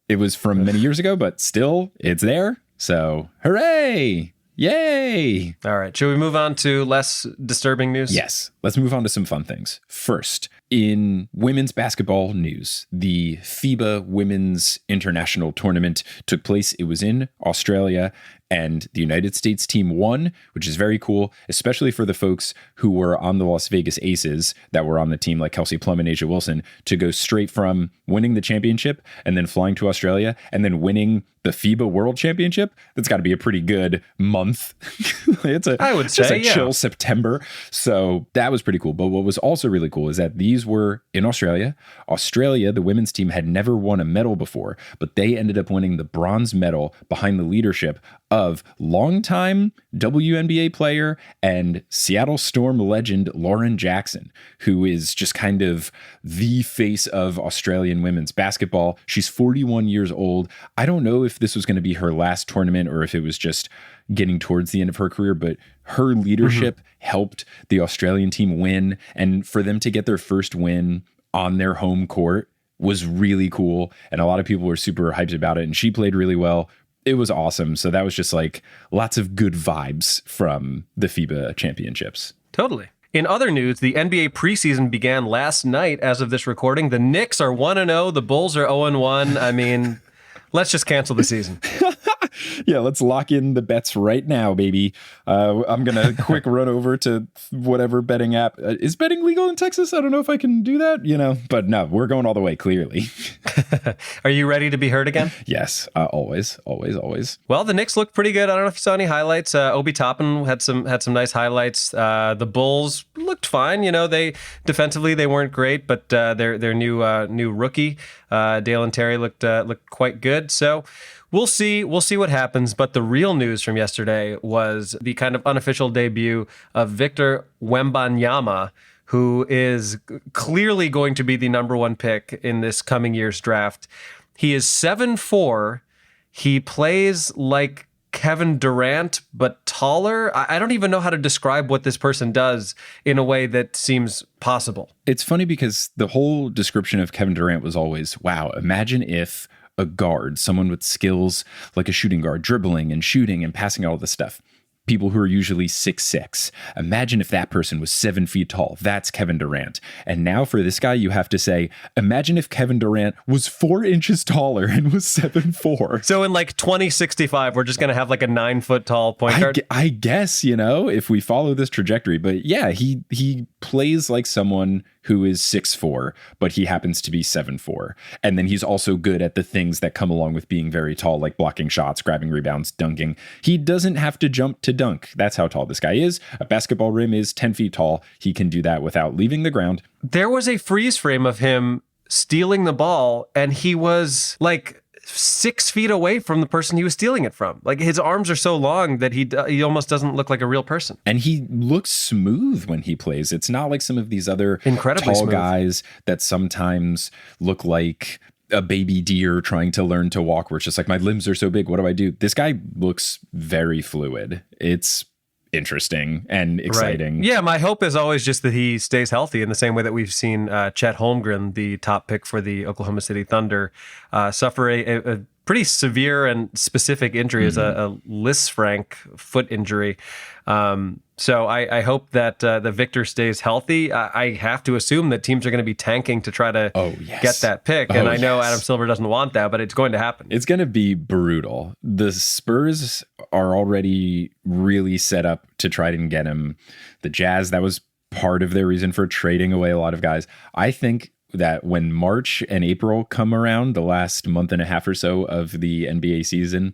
It was from many years ago, but still it's there. So hooray. Yay. All right. Should we move on to less disturbing news? Yes. Let's move on to some fun things. First, in women's basketball news, the FIBA Women's International Tournament took place. It was in Australia, and the United States team won, which is very cool, especially for the folks who were on the Las Vegas Aces that were on the team, like Kelsey Plum and Asia Wilson, to go straight from winning the championship and then flying to Australia and then winning the FIBA World Championship. That's got to be a pretty good month. I would say, chill September. So that was pretty cool. But what was also really cool is that these were in Australia. Australia, the women's team, had never won a medal before, but they ended up winning the bronze medal behind the leadership of longtime WNBA player and Seattle Storm legend Lauren Jackson, who is just kind of the face of Australian women's basketball. She's 41 years old. I don't know if this was going to be her last tournament or if it was just getting towards the end of her career, but her leadership helped the Australian team win. And for them to get their first win on their home court was really cool. And a lot of people were super hyped about it. And she played really well. It was awesome. So that was just like lots of good vibes from the FIBA championships. Totally. In other news, the NBA preseason began last night as of this recording. The Knicks are 1-0. The Bulls are 0-1. I mean, let's just cancel the season. Yeah, let's lock in the bets right now, baby. I'm going to quick run over to whatever betting app. Is betting legal in Texas? I don't know if I can do that, but no, we're going all the way, clearly. Are you ready to be heard again? Yes, always. Well, the Knicks looked pretty good. I don't know if you saw any highlights. Obi Toppin had some nice highlights. The Bulls looked fine. They defensively they weren't great, but their new rookie Dalen Terry looked quite good. So we'll see what happens. But the real news from yesterday was the kind of unofficial debut of Victor Wembanyama, who is clearly going to be the number one pick in this coming year's draft. He is 7'4". He plays like Kevin Durant, but taller. I don't even know how to describe what this person does in a way that seems possible. It's funny because the whole description of Kevin Durant was always, wow, imagine if a guard, someone with skills like a shooting guard, dribbling and shooting and passing all this stuff, people who are usually 6'6". Imagine if that person was 7 feet tall. That's Kevin Durant. And now for this guy, you have to say, imagine if Kevin Durant was 4 inches taller and was 7'4". So in like 2065, we're just going to have like a 9 foot tall point guard. I guess, if we follow this trajectory. But yeah, he plays like someone who is 6'4", but he happens to be 7'4". And then he's also good at the things that come along with being very tall, like blocking shots, grabbing rebounds, dunking. He doesn't have to jump to dunk. That's how tall this guy is. A basketball rim is 10 feet tall. He can do that without leaving the ground. There was a freeze frame of him stealing the ball, and he was like 6 feet away from the person he was stealing it from. Like, his arms are so long that he almost doesn't look like a real person. And he looks smooth when he plays. It's not like some of these other incredibly tall smooth guys that sometimes look like a baby deer trying to learn to walk, where it's just like, my limbs are so big, what do I do? This guy looks very fluid. It's interesting and exciting. Right. Yeah, my hope is always just that he stays healthy in the same way that we've seen Chet Holmgren, the top pick for the Oklahoma City Thunder, suffer a pretty severe and specific injury as a Lisfranc foot injury. So I hope that the Victor stays healthy. I have to assume that teams are going to be tanking to try to get that pick. And I know Adam Silver doesn't want that, but it's going to happen. It's going to be brutal. The Spurs are already really set up to try and get him. The Jazz, that was part of their reason for trading away a lot of guys. I think that when March and April come around, the last month and a half or so of the NBA season,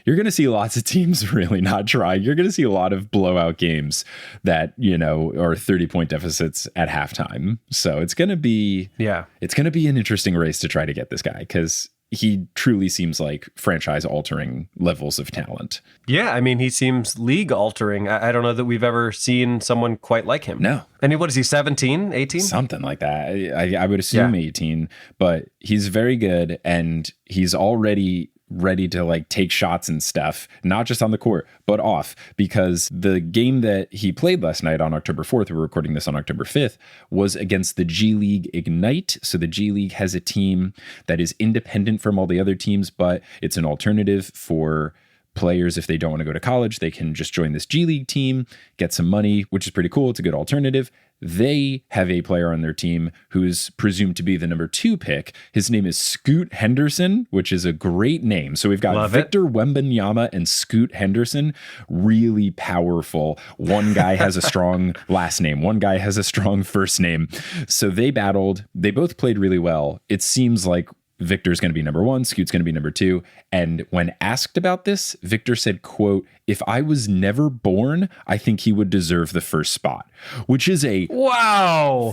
you're going to see lots of teams really not try. You're going to see a lot of blowout games that, are 30-point deficits at halftime. So it's going to be an interesting race to try to get this guy, because he truly seems like franchise-altering levels of talent. Yeah, I mean, he seems league-altering. I don't know that we've ever seen someone quite like him. No. And what is he, 17, 18? Something like that. I would assume 18, but he's very good, and he's already ready to take shots and stuff, not just on the court, but off, because the game that he played last night on October 4th, we're recording this on October 5th, was against the G League Ignite. So the G League has a team that is independent from all the other teams, but it's an alternative for players. If they don't want to go to college, they can just join this G League team, get some money, which is pretty cool. It's a good alternative. They have a player on their team who is presumed to be the number 2 pick. His name is Scoot Henderson, which is a great name. So we've got Victor Wembanyama and Scoot Henderson, really powerful. One guy has a strong last name. One guy has a strong first name. So they battled. They both played really well. It seems like Victor's going to be number 1, Scoot's going to be number 2. And when asked about this, Victor said, quote, "If I was never born, I think he would deserve the first spot," which is a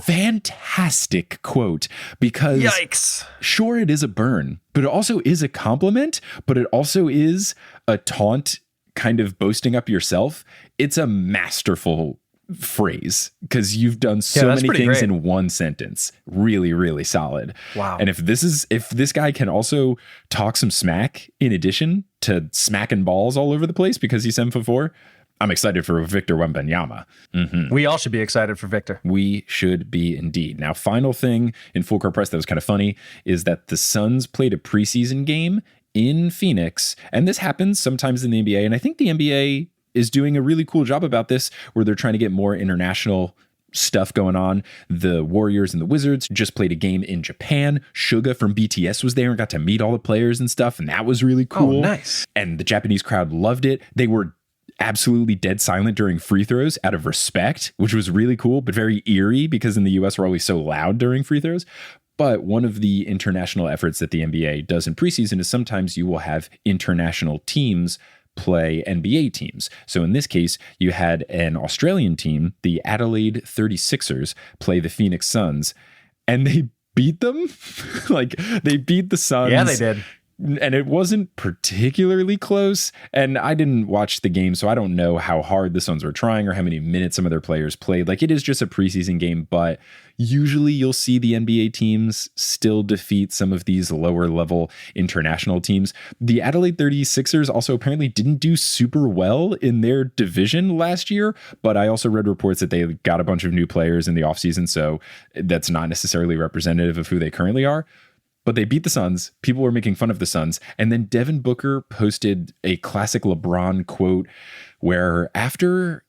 fantastic quote, because yikes. Sure, it is a burn, but it also is a compliment, but it also is a taunt, kind of boasting up yourself. It's a masterful phrase, because you've done so many things great in one sentence. Really, really solid. Wow. And if this guy can also talk some smack in addition to smacking balls all over the place because he's 7'4", I'm excited for Victor Wembanyama. We all should be excited for Victor. We should be indeed. Now, final thing in Full Court Press that was kind of funny is that the Suns played a preseason game in Phoenix, and this happens sometimes in the NBA, and I think the NBA is doing a really cool job about this, where they're trying to get more international stuff going on. The Warriors and the Wizards just played a game in Japan. Suga from BTS was there and got to meet all the players and stuff, and that was really cool. Oh, nice. And the Japanese crowd loved it. They were absolutely dead silent during free throws out of respect, which was really cool, but very eerie, because in the US we're always so loud during free throws. But one of the international efforts that the NBA does in preseason is sometimes you will have international teams play NBA teams. So in this case, you had an Australian team, the Adelaide 36ers, play the Phoenix Suns, and they beat them. They beat the Suns. Yeah, they did. and it wasn't particularly close. And I didn't watch the game, so I don't know how hard the Suns were trying or how many minutes some of their players played. Like, it is just a preseason game, but usually you'll see the NBA teams still defeat some of these lower level international teams. The Adelaide 36ers also apparently didn't do super well in their division last year, but I also read reports that they got a bunch of new players in the offseason, so that's not necessarily representative of who they currently are. But they beat the Suns. People were making fun of the Suns. And then Devin Booker posted a classic LeBron quote where I think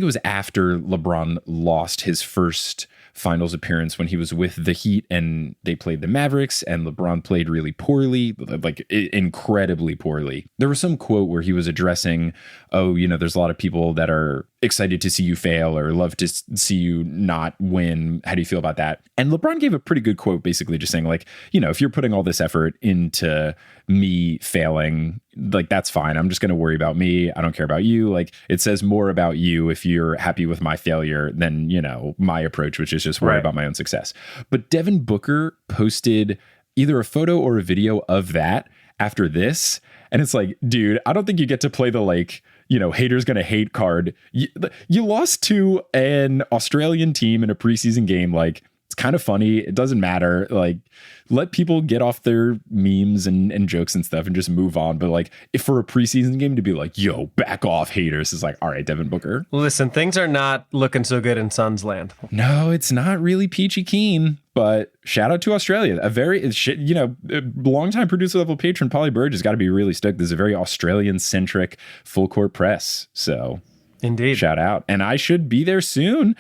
it was after LeBron lost his first finals appearance when he was with the Heat and they played the Mavericks, and LeBron played really poorly, like incredibly poorly. There was some quote where he was addressing, there's a lot of people that are excited to see you fail or love to see you not win. How do you feel about that? And LeBron gave a pretty good quote, basically just saying, like, if you're putting all this effort into me failing, like, that's fine. I'm just going to worry about me. I don't care about you. Like, it says more about you if you're happy with my failure than, my approach, which is just worry about my own success. But Devin Booker posted either a photo or a video of that after this. And it's like, dude, I don't think you get to play the, like, haters gonna hate card. You lost to an Australian team in a preseason game. Like, it's kind of funny. It doesn't matter. Like, let people get off their memes and jokes and stuff and just move on. But, like, if for a preseason game to be like, yo, back off, haters, is like, all right, Devin Booker. Listen, things are not looking so good in Suns land. No, it's not really peachy keen. But shout out to Australia. A very, longtime producer level patron, Polly Burge, has got to be really stoked. There's a very Australian centric full court press. So indeed, shout out. And I should be there soon.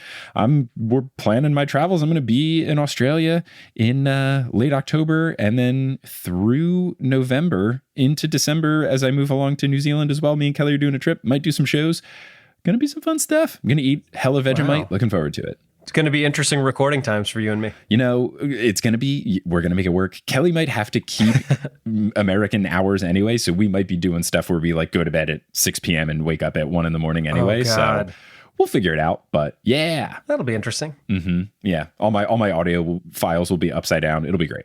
We're planning my travels. I'm going to be in Australia in late October and then through November into December as I move along to New Zealand as well. Me and Kelly are doing a trip. Might do some shows. Going to be some fun stuff. I'm going to eat hella Vegemite. Wow. Looking forward to it. It's going to be interesting recording times for you and me. We're going to make it work. Kelly might have to keep American hours anyway. So we might be doing stuff where we, like, go to bed at 6 p.m. and wake up at 1 a.m. anyway. Oh, God. So we'll figure it out. But yeah, that'll be interesting. Mm-hmm. Yeah. All my audio files will be upside down. It'll be great.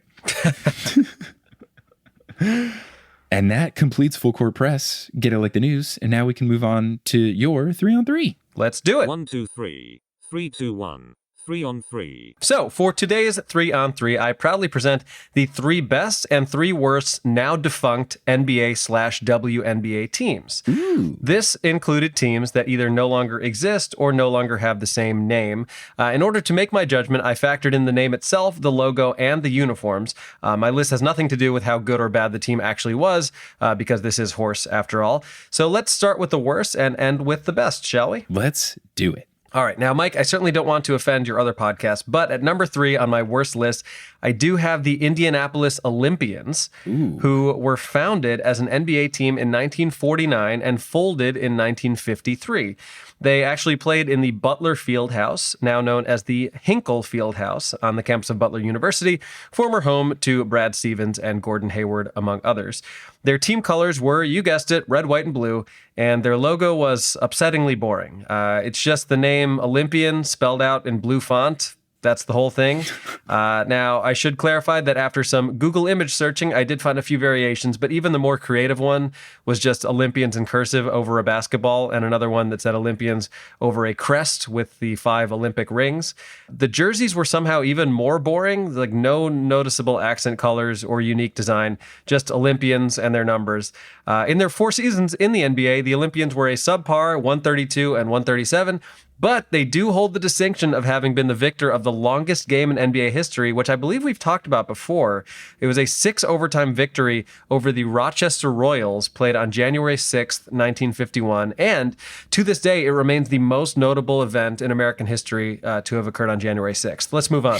And that completes Full Court Press. Get it like the news. And now we can move on to your 3-on-3. Let's do it. 1, 2, 3. 3, 2, 1. 3 on 3. So for today's 3-on-3, I proudly present the 3 best and 3 worst now defunct NBA/WNBA teams. Ooh. This included teams that either no longer exist or no longer have the same name. In order to make my judgment, I factored in the name itself, the logo, and the uniforms. My list has nothing to do with how good or bad the team actually was, because this is horse after all. So let's start with the worst and end with the best, shall we? Let's do it. All right. Now, Mike, I certainly don't want to offend your other podcast, but at number 3 on my worst list, I do have the Indianapolis Olympians, who were founded as an NBA team in 1949 and folded in 1953. They actually played in the Butler Fieldhouse, now known as the Hinkle Fieldhouse, on the campus of Butler University, former home to Brad Stevens and Gordon Hayward, among others. Their team colors were, you guessed it, red, white, and blue, and their logo was upsettingly boring. It's just the name Olympian spelled out in blue font. That's the whole thing. Now, I should clarify that after some Google image searching, I did find a few variations, but even the more creative one was just Olympians in cursive over a basketball, and another one that said Olympians over a crest with the 5 Olympic rings. The jerseys were somehow even more boring, like no noticeable accent colors or unique design, just Olympians and their numbers. In their 4 seasons in the NBA, the Olympians were a subpar 132 and 137, but they do hold the distinction of having been the victor of the longest game in NBA history, which I believe we've talked about before. It was a 6-overtime victory over the Rochester Royals, played on January 6th, 1951. And to this day, it remains the most notable event in American history to have occurred on January 6th. Let's move on.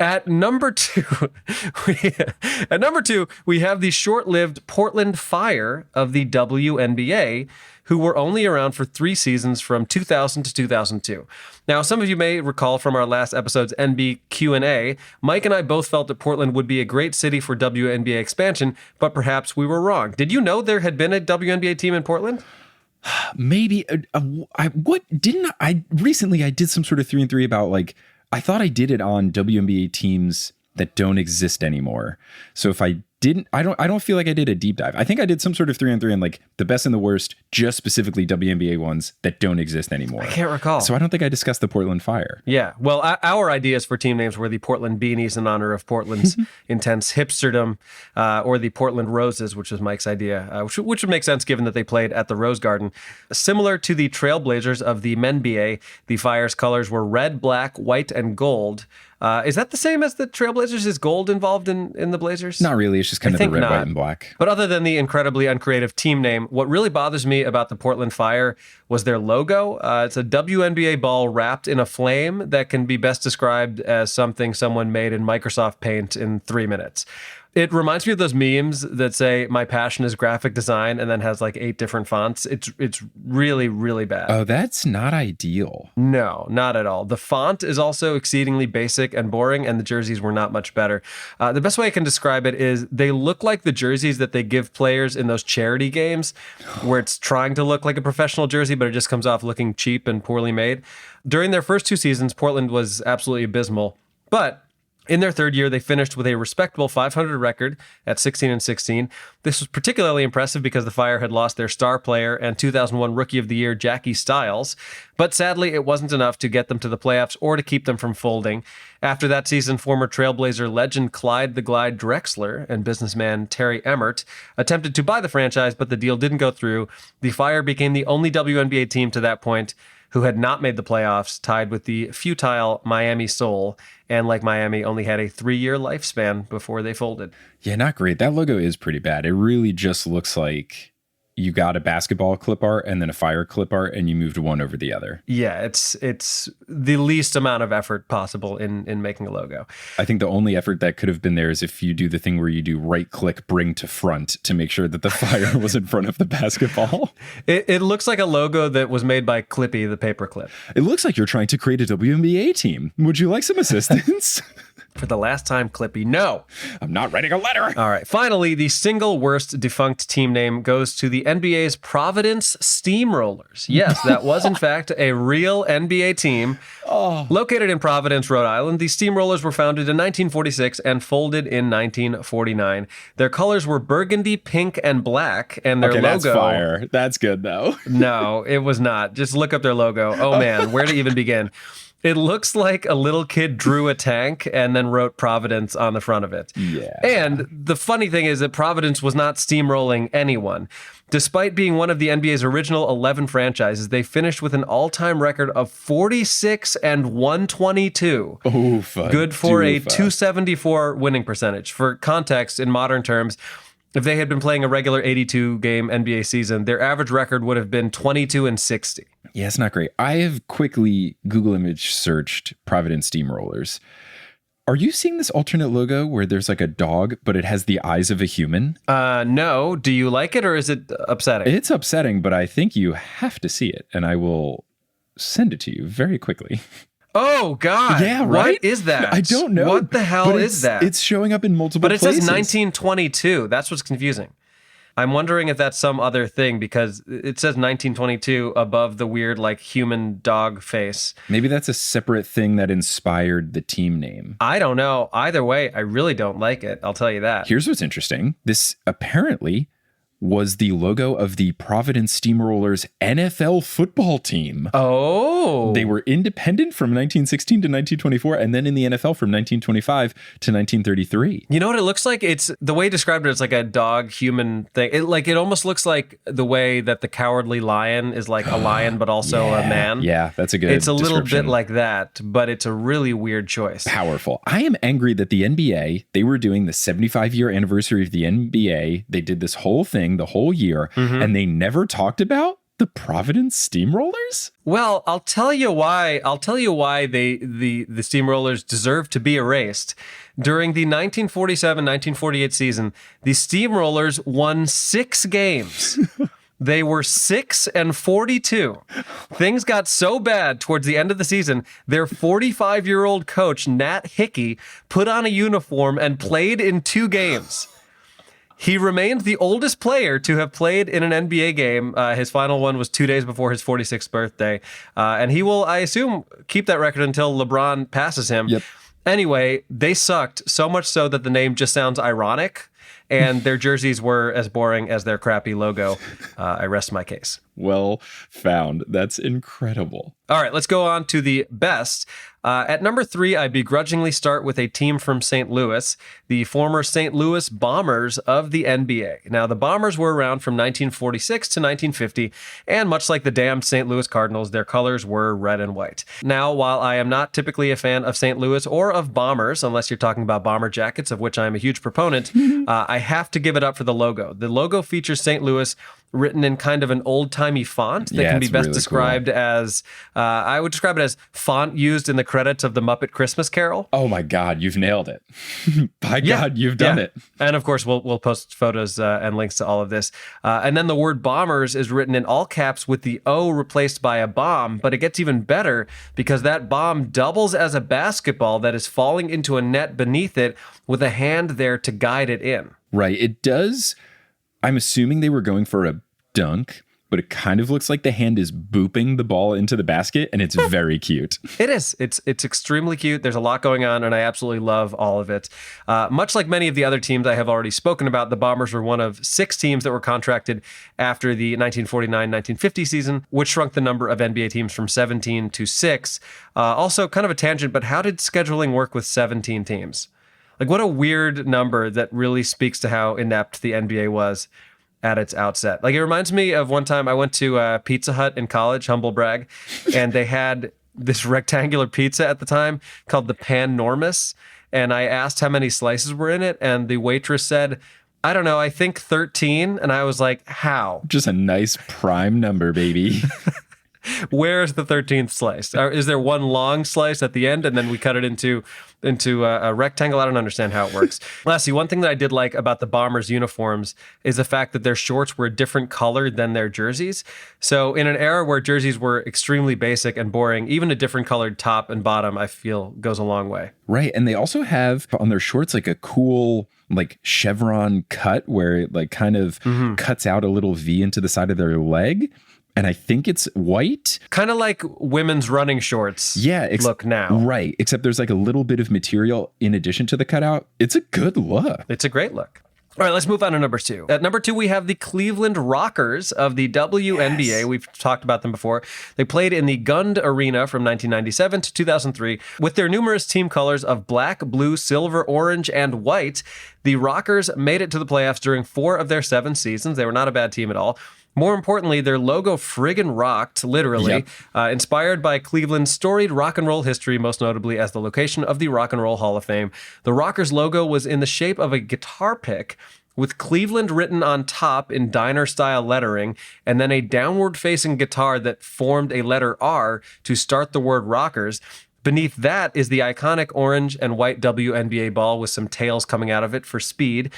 At number 2, we have the short-lived Portland Fire of the WNBA, who were only around for 3 seasons from 2000 to 2002. Now, some of you may recall from our last episode's NB Q&A, Mike and I both felt that Portland would be a great city for WNBA expansion, but perhaps we were wrong. Did you know there had been a WNBA team in Portland? Maybe. Recently I did some sort of 3-and-3 about, like, I thought I did it on WNBA teams that don't exist anymore. So if I don't feel like I did a deep dive. I think I did some sort of 3-on-3 on like the best and the worst, just specifically WNBA ones that don't exist anymore. I can't recall. So I don't think I discussed the Portland Fire. Yeah. Well, our ideas for team names were the Portland Beanies in honor of Portland's intense hipsterdom, or the Portland Roses, which was Mike's idea, which would make sense given that they played at the Rose Garden. Similar to the Trailblazers of the WNBA, the Fire's colors were red, black, white, and gold. Is that the same as the Trailblazers? Is gold involved in the Blazers? Not really. It's just kind of the red, white, and black. But other than the incredibly uncreative team name, what really bothers me about the Portland Fire was their logo. It's a WNBA ball wrapped in a flame that can be best described as something someone made in Microsoft Paint in 3 minutes. It reminds me of those memes that say my passion is graphic design and then has like 8 different fonts. It's really, really bad. Oh, that's not ideal. No, not at all. The font is also exceedingly basic and boring, and the jerseys were not much better. The best way I can describe it is they look like the jerseys that they give players in those charity games where it's trying to look like a professional jersey, but it just comes off looking cheap and poorly made. During their first 2 seasons, Portland was absolutely abysmal, but in their third year, they finished with a respectable 500 record at 16-16. This was particularly impressive because the Fire had lost their star player and 2001 Rookie of the Year, Jackie Stiles. But sadly, it wasn't enough to get them to the playoffs or to keep them from folding. After that season, former Trailblazer legend Clyde the Glide Drexler and businessman Terry Emmert attempted to buy the franchise, but the deal didn't go through. The Fire became the only WNBA team to that point who had not made the playoffs, tied with the futile Miami Soul, and like Miami, only had a 3-year lifespan before they folded. Yeah, not great. That logo is pretty bad. It really just looks like you got a basketball clip art and then a Fire clip art, and you moved one over the other. Yeah, it's the least amount of effort possible in making a logo. I think the only effort that could have been there is if you do the thing where you do right-click, bring to front to make sure that the Fire was in front of the basketball. It looks like a logo that was made by Clippy, the paperclip. It looks like you're trying to create a WNBA team. Would you like some assistance? For the last time, Clippy, no. I'm not writing a letter. All right. Finally, the single worst defunct team name goes to the NBA's Providence Steamrollers. Yes, that was in fact a real NBA team. Located in Providence, Rhode Island, the Steamrollers were founded in 1946 and folded in 1949. Their colors were burgundy, pink, and black, and their logo... That's fire. That's good, though. No, it was not. Just look up their logo. Oh, man, where to even begin? It looks like a little kid drew a tank and then wrote Providence on the front of it. Yeah. And the funny thing is that Providence was not steamrolling anyone. Despite being one of the NBA's original 11 franchises, they finished with an all-time record of 46 and 122. Oofa. Good for a Doofa. 274 winning percentage. For context, in modern terms, if they had been playing a regular 82-game NBA season, their average record would have been 22 and 60. Yeah, it's not great. I have quickly Google image searched Providence Steamrollers. Are you seeing this alternate logo where there's like a dog, but it has the eyes of a human? No. Do you like it or is it upsetting? It's upsetting, but I think you have to see it, and I will send it to you very quickly. Oh, God. Yeah, right? What is that? I don't know. What the hell is that? It's showing up in multiple places. But it says 1922. That's what's confusing. I'm wondering if that's some other thing because it says 1922 above the weird like human dog face. Maybe that's a separate thing that inspired the team name. I don't know. Either way, I really don't like it. I'll tell you that. Here's what's interesting. This apparently was the logo of the Providence Steamrollers NFL football team. Oh. They were independent from 1916 to 1924 and then in the NFL from 1925 to 1933. You know what it looks like? It's the way you described it, it's like a dog human thing. It almost looks like the way that the Cowardly Lion is like a lion but also a man. Yeah, that's a good It's a little description. bit like that, but it's a really weird choice. Powerful. I am angry that the NBA, they were doing the 75-year anniversary of the NBA. They did this whole thing the whole year, and they never talked about the Providence Steamrollers? Well, I'll tell you why. The Steamrollers deserve to be erased. During the 1947-1948 season, the Steamrollers won 6 games. They were 6 and 42. Things got so bad towards the end of the season, their 45-year-old coach, Nat Hickey, put on a uniform and played in 2 games. He remained the oldest player to have played in an NBA game. His final one was 2 days before his 46th birthday. And he will, I assume, keep that record until LeBron passes him. Yep. Anyway, they sucked so much so that the name just sounds ironic. and their jerseys were as boring as their crappy logo. I rest my case. Well found. That's incredible. All right, let's go on to the best. At number 3, I begrudgingly start with a team from St. Louis, the former St. Louis Bombers of the NBA. Now, the Bombers were around from 1946 to 1950, and much like the damned St. Louis Cardinals, their colors were red and white. Now, while I am not typically a fan of St. Louis or of Bombers, unless you're talking about bomber jackets, of which I am a huge proponent, I have to give it up for the logo. The logo features St. Louis written in kind of an old-timey font that can be best really described as, I would describe it as font used in the credits of the Muppet Christmas Carol. Oh my God, you've nailed it. By God, you've done it. And of course, we'll post photos and links to all of this. And then the word bombers is written in all caps with the O replaced by a bomb, but it gets even better because that bomb doubles as a basketball that is falling into a net beneath it with a hand there to guide it in. Right. It does. I'm assuming they were going for a dunk, but it kind of looks like the hand is booping the ball into the basket, and it's very cute. It is. It's extremely cute. There's a lot going on, and I absolutely love all of it. Much like many of the other teams I have already spoken about, the Bombers were one of 6 teams that were contracted after the 1949-1950 season, which shrunk the number of NBA teams from 17 to 6. Also, kind of a tangent, but how did scheduling work with 17 teams? Like, what a weird number that really speaks to how inept the NBA was at its outset. Like, it reminds me of one time I went to Pizza Hut in college, humble brag, and they had this rectangular pizza at the time called the Pan-Normous, and I asked how many slices were in it, and the waitress said, I don't know, I think 13, and I was like, how? Just a nice prime number, baby. Where's the 13th slice? Is there one long slice at the end and then we cut it into a rectangle? I don't understand how it works. Lastly, one thing that I did like about the Bombers uniforms is the fact that their shorts were a different color than their jerseys. So in an era where jerseys were extremely basic and boring, even a different colored top and bottom, I feel, goes a long way. Right. And they also have on their shorts like a cool like chevron cut where it like kind of cuts out a little V into the side of their leg. And I think it's white. Kind of like women's running shorts look now. Right. Except there's like a little bit of material in addition to the cutout. It's a good look. It's a great look. All right, let's move on to number 2. At number 2, we have the Cleveland Rockers of the WNBA. Yes. We've talked about them before. They played in the Gund Arena from 1997 to 2003. With their numerous team colors of black, blue, silver, orange, and white, the Rockers made it to the playoffs during 4 of their 7 seasons. They were not a bad team at all. More importantly, their logo friggin' rocked, literally, inspired by Cleveland's storied rock and roll history, most notably as the location of the Rock and Roll Hall of Fame. The Rockers logo was in the shape of a guitar pick, with Cleveland written on top in diner-style lettering, and then a downward-facing guitar that formed a letter R to start the word Rockers. Beneath that is the iconic orange and white WNBA ball with some tails coming out of it for speed.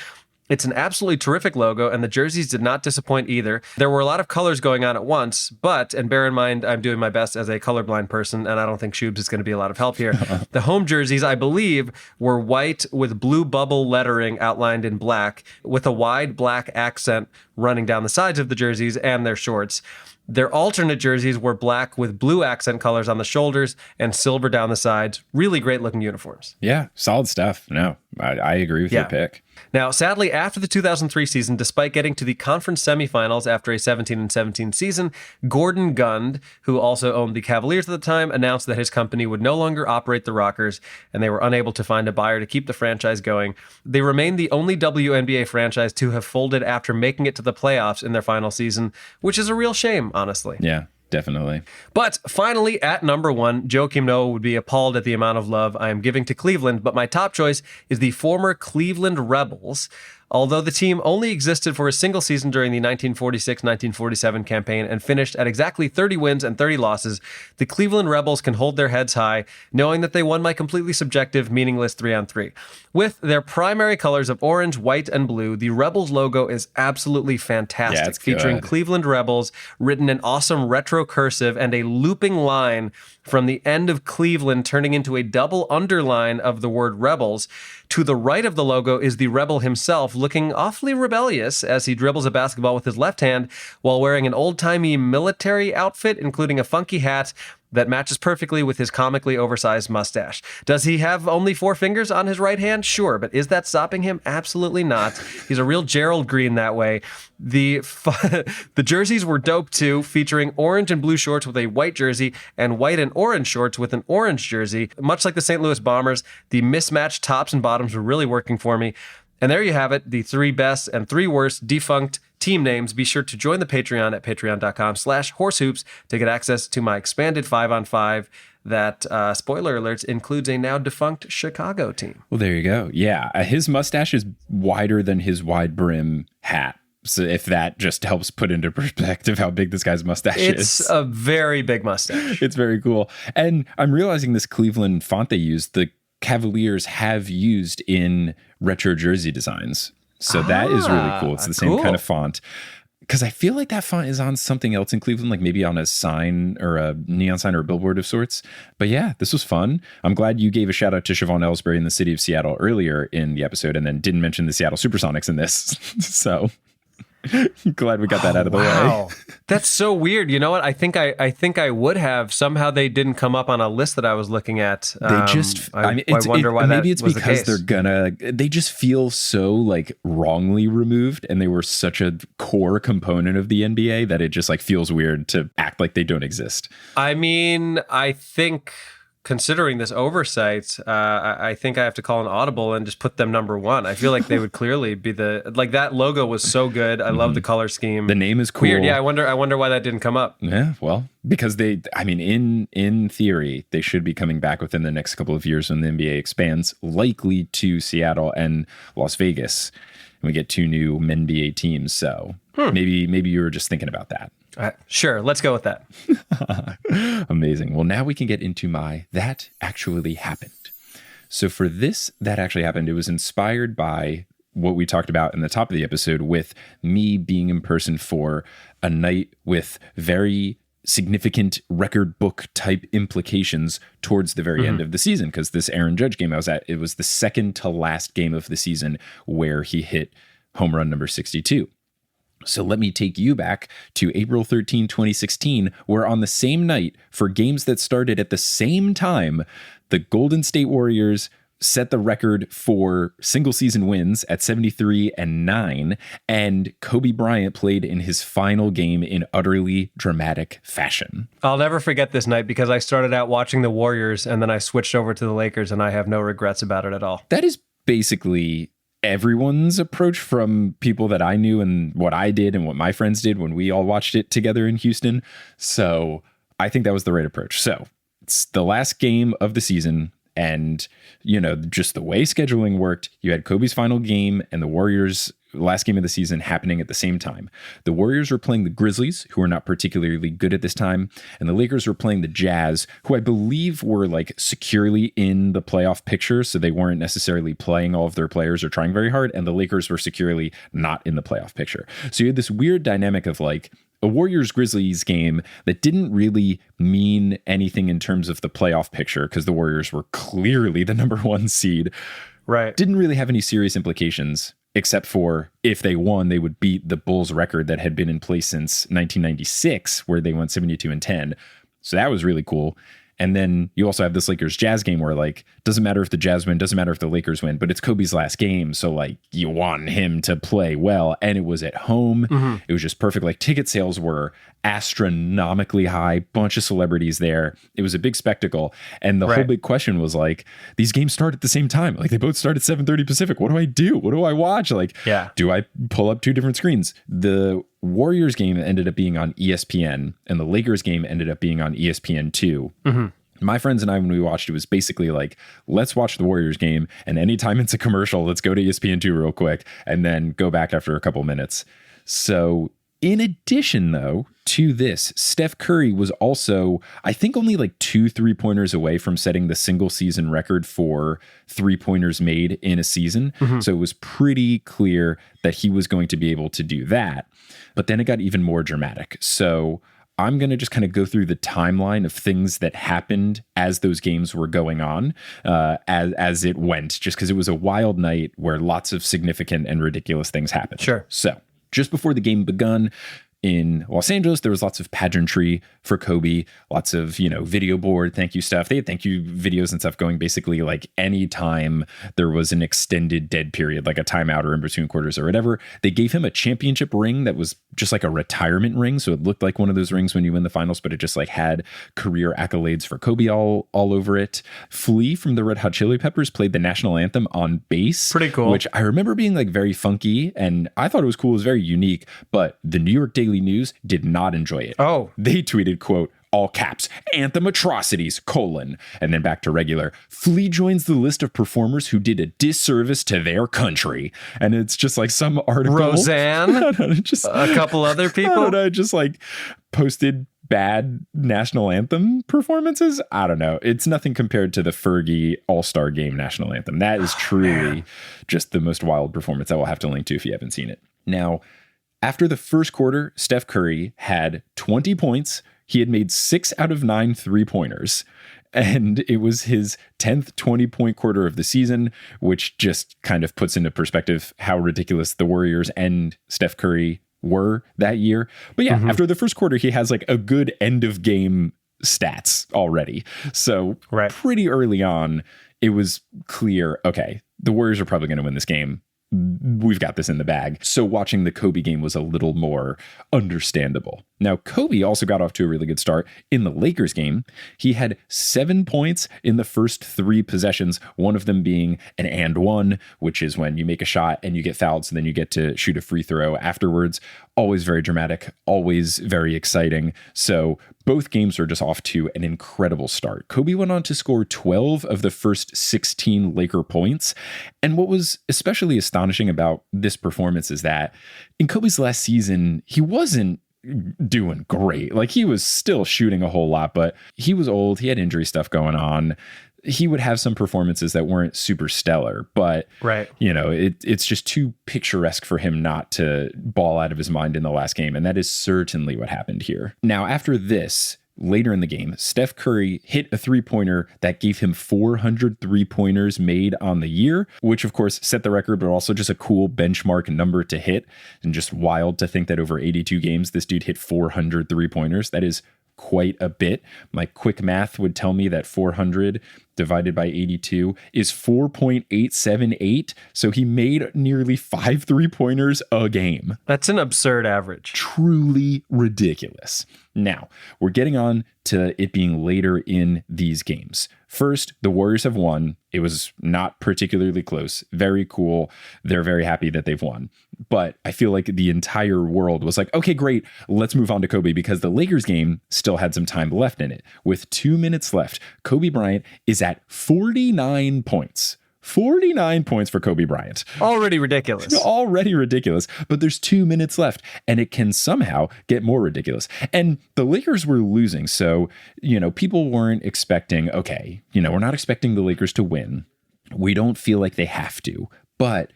It's an absolutely terrific logo, and the jerseys did not disappoint either. There were a lot of colors going on at once, but, and bear in mind, I'm doing my best as a colorblind person, and I don't think Shubes is going to be a lot of help here. The home jerseys, I believe, were white with blue bubble lettering outlined in black, with a wide black accent running down the sides of the jerseys and their shorts. Their alternate jerseys were black with blue accent colors on the shoulders and silver down the sides. Really great looking uniforms. Yeah, solid stuff. No, I agree with your pick. Now, sadly, after the 2003 season, despite getting to the conference semifinals after a 17-17 season, Gordon Gund, who also owned the Cavaliers at the time, announced that his company would no longer operate the Rockers, and they were unable to find a buyer to keep the franchise going. They remain the only WNBA franchise to have folded after making it to the playoffs in their final season, which is a real shame, honestly. Yeah. Definitely. But finally, at number 1, Joakim Noah would be appalled at the amount of love I am giving to Cleveland, but my top choice is the former Cleveland Rebels. Although the team only existed for a single season during the 1946-1947 campaign and finished at exactly 30 wins and 30 losses, the Cleveland Rebels can hold their heads high, knowing that they won my completely subjective, meaningless 3-on-3. With their primary colors of orange, white, and blue, the Rebels logo is absolutely fantastic, featuring Cleveland Rebels written in awesome retro cursive and a looping line from the end of Cleveland turning into a double underline of the word Rebels. To the right of the logo is the Rebel himself, looking awfully rebellious as he dribbles a basketball with his left hand while wearing an old-timey military outfit, including a funky hat. that matches perfectly with his comically oversized mustache. Does he have only 4 fingers on his right hand? Sure, but is that stopping him? Absolutely not. He's a real Gerald Green that way. The jerseys were dope too, featuring orange and blue shorts with a white jersey and white and orange shorts with an orange jersey. Much like the St. Louis Bombers, the mismatched tops and bottoms were really working for me. And there you have it, the 3 best and 3 worst defunct team names. Be sure to join the Patreon at patreon.com/horsehoops to get access to my expanded 5-on-5 that, spoiler alerts, includes a now defunct Chicago team. Well, there you go. Yeah, his mustache is wider than his wide brim hat. So if that just helps put into perspective how big this guy's mustache is. It's a very big mustache. It's very cool. And I'm realizing this Cleveland font they used, the Cavaliers have used in retro jersey designs. So that is really cool. It's the same kind of font. Because I feel like that font is on something else in Cleveland, like maybe on a sign or a neon sign or a billboard of sorts. But yeah, this was fun. I'm glad you gave a shout out to Siobhan Ellsbury in the city of Seattle earlier in the episode and then didn't mention the Seattle Supersonics in this. So glad we got that out of the way. That's so weird. You know what? I think I would have. Somehow they didn't come up on a list that I was looking at. They just, I wonder why maybe it's because they just feel so like wrongly removed and they were such a core component of the NBA that it just like feels weird to act like they don't exist. I mean, I think considering this oversight, I think I have to call an audible and just put them number 1. I feel like they would clearly be that logo was so good. I love the color scheme. The name is cool. Weird. Yeah, I wonder why that didn't come up. Yeah, well, because in theory, they should be coming back within the next couple of years when the NBA expands, likely to Seattle and Las Vegas. And we get 2 new NBA teams. So maybe you were just thinking about that. Sure, let's go with that. Amazing. Well, now we can get into my That Actually Happened. So for this That Actually Happened, it was inspired by what we talked about in the top of the episode with me being in person for a night with very significant record book type implications towards the very end of the season. Because this Aaron Judge game I was at, it was the second to last game of the season where he hit home run number 62. So let me take you back to April 13, 2016, where on the same night, for games that started at the same time, the Golden State Warriors set the record for single season wins at 73-9, and Kobe Bryant played in his final game in utterly dramatic fashion. I'll never forget this night because I started out watching the Warriors and then I switched over to the Lakers, and I have no regrets about it at all. That is basically everyone's approach from people that I knew and what I did and what my friends did when we all watched it together in Houston. So I think that was the right approach. So it's the last game of the season. And, you know, just the way scheduling worked, you had Kobe's final game and the Warriors' last game of the season happening at the same time. The Warriors were playing the Grizzlies, who are not particularly good at this time, and the Lakers were playing the Jazz, who I believe were like securely in the playoff picture, so they weren't necessarily playing all of their players or trying very hard, and the Lakers were securely not in the playoff picture. So you had this weird dynamic of like a Warriors-Grizzlies game that didn't really mean anything in terms of the playoff picture because the Warriors were clearly the number 1 seed. Right. Didn't really have any serious implications, except for if they won, they would beat the Bulls record that had been in place since 1996, where they went 72-10. So that was really cool. And then you also have this Lakers Jazz game where like, doesn't matter if the Jazz win, doesn't matter if the Lakers win, but it's Kobe's last game. So like you want him to play well. And it was at home. It was just perfect. Like ticket sales were astronomically high, bunch of celebrities there. It was a big spectacle. And the whole big question was like, these games start at the same time. Like they both start at 7:30 Pacific. What do I do? What do I watch? Like, do I pull up 2 different screens? The Warriors game ended up being on ESPN and the Lakers game ended up being on ESPN2. My friends and I, when we watched it, was basically like, let's watch the Warriors game. And anytime it's a commercial, let's go to ESPN2 real quick and then go back after a couple minutes. So in addition, though, to this, Steph Curry was also, I think, only like 2 3-pointers away from setting the single season record for 3-pointers made in a season. So it was pretty clear that he was going to be able to do that. But then it got even more dramatic. So I'm going to just kind of go through the timeline of things that happened as those games were going on, as it went, just because it was a wild night where lots of significant and ridiculous things happened. Sure. So just before the game begun, in Los Angeles, there was lots of pageantry for Kobe, lots of, video board thank you stuff. They had thank you videos and stuff going basically like any time there was an extended dead period, like a timeout or in between quarters or whatever. They gave him a championship ring that was just like a retirement ring. So it looked like one of those rings when you win the finals, but it just like had career accolades for Kobe all over it. Flea from the Red Hot Chili Peppers played the national anthem on bass. Pretty cool. Which I remember being like very funky, and I thought it was cool. It was very unique, but the New York Daily News did not enjoy it. Oh. They tweeted, quote, all caps, anthem atrocities, : and then back to regular. Flea joins the list of performers who did a disservice to their country. And it's just like some article. Roseanne, a couple other people. Just like posted bad national anthem performances. I don't know. It's nothing compared to the Fergie All-Star Game national anthem. That is truly just the most wild performance I will have to link to if you haven't seen it. Now, after the first quarter, Steph Curry had 20 points. He had made 6 out of 9 3-pointers. And it was his 10th 20-point quarter of the season, which just kind of puts into perspective how ridiculous the Warriors and Steph Curry were that year. But yeah, after the first quarter, he has like a good end of game stats already. So pretty early on, it was clear, okay, the Warriors are probably going to win this game. We've got this in the bag. So watching the Kobe game was a little more understandable. Now, Kobe also got off to a really good start in the Lakers game. He had 7 points in the first 3 possessions, one of them being an and one, which is when you make a shot and you get fouled, so then you get to shoot a free throw afterwards. Always very dramatic, always very exciting. So both games are just off to an incredible start. Kobe went on to score 12 of the first 16 Laker points. And what was especially astonishing about this performance is that in Kobe's last season, he wasn't doing great. Like, he was still shooting a whole lot, but he was old. He had injury stuff going on. He would have some performances that weren't super stellar, but it's just too picturesque for him not to ball out of his mind in the last game. And that is certainly what happened here. Now, after this, later in the game, Steph Curry hit a 3-pointer that gave him 400 3-pointers made on the year, which of course set the record, but also just a cool benchmark number to hit. And just wild to think that over 82 games, this dude hit 400 3-pointers. That is quite a bit. My quick math would tell me that 400 divided by 82 is 4.878. So he made nearly 5 3-pointers a game. That's an absurd average. Truly ridiculous. Now, we're getting on to it being later in these games. First, the Warriors have won. It was not particularly close. Very cool. They're very happy that they've won. But I feel like the entire world was like, okay, great, let's move on to Kobe, because the Lakers game still had some time left in it. With 2 minutes left, Kobe Bryant is at 49 points. 49 points for Kobe Bryant. Already ridiculous. Already ridiculous. But there's 2 minutes left, and it can somehow get more ridiculous. And the Lakers were losing. So, people weren't expecting, okay, we're not expecting the Lakers to win. We don't feel like they have to. But,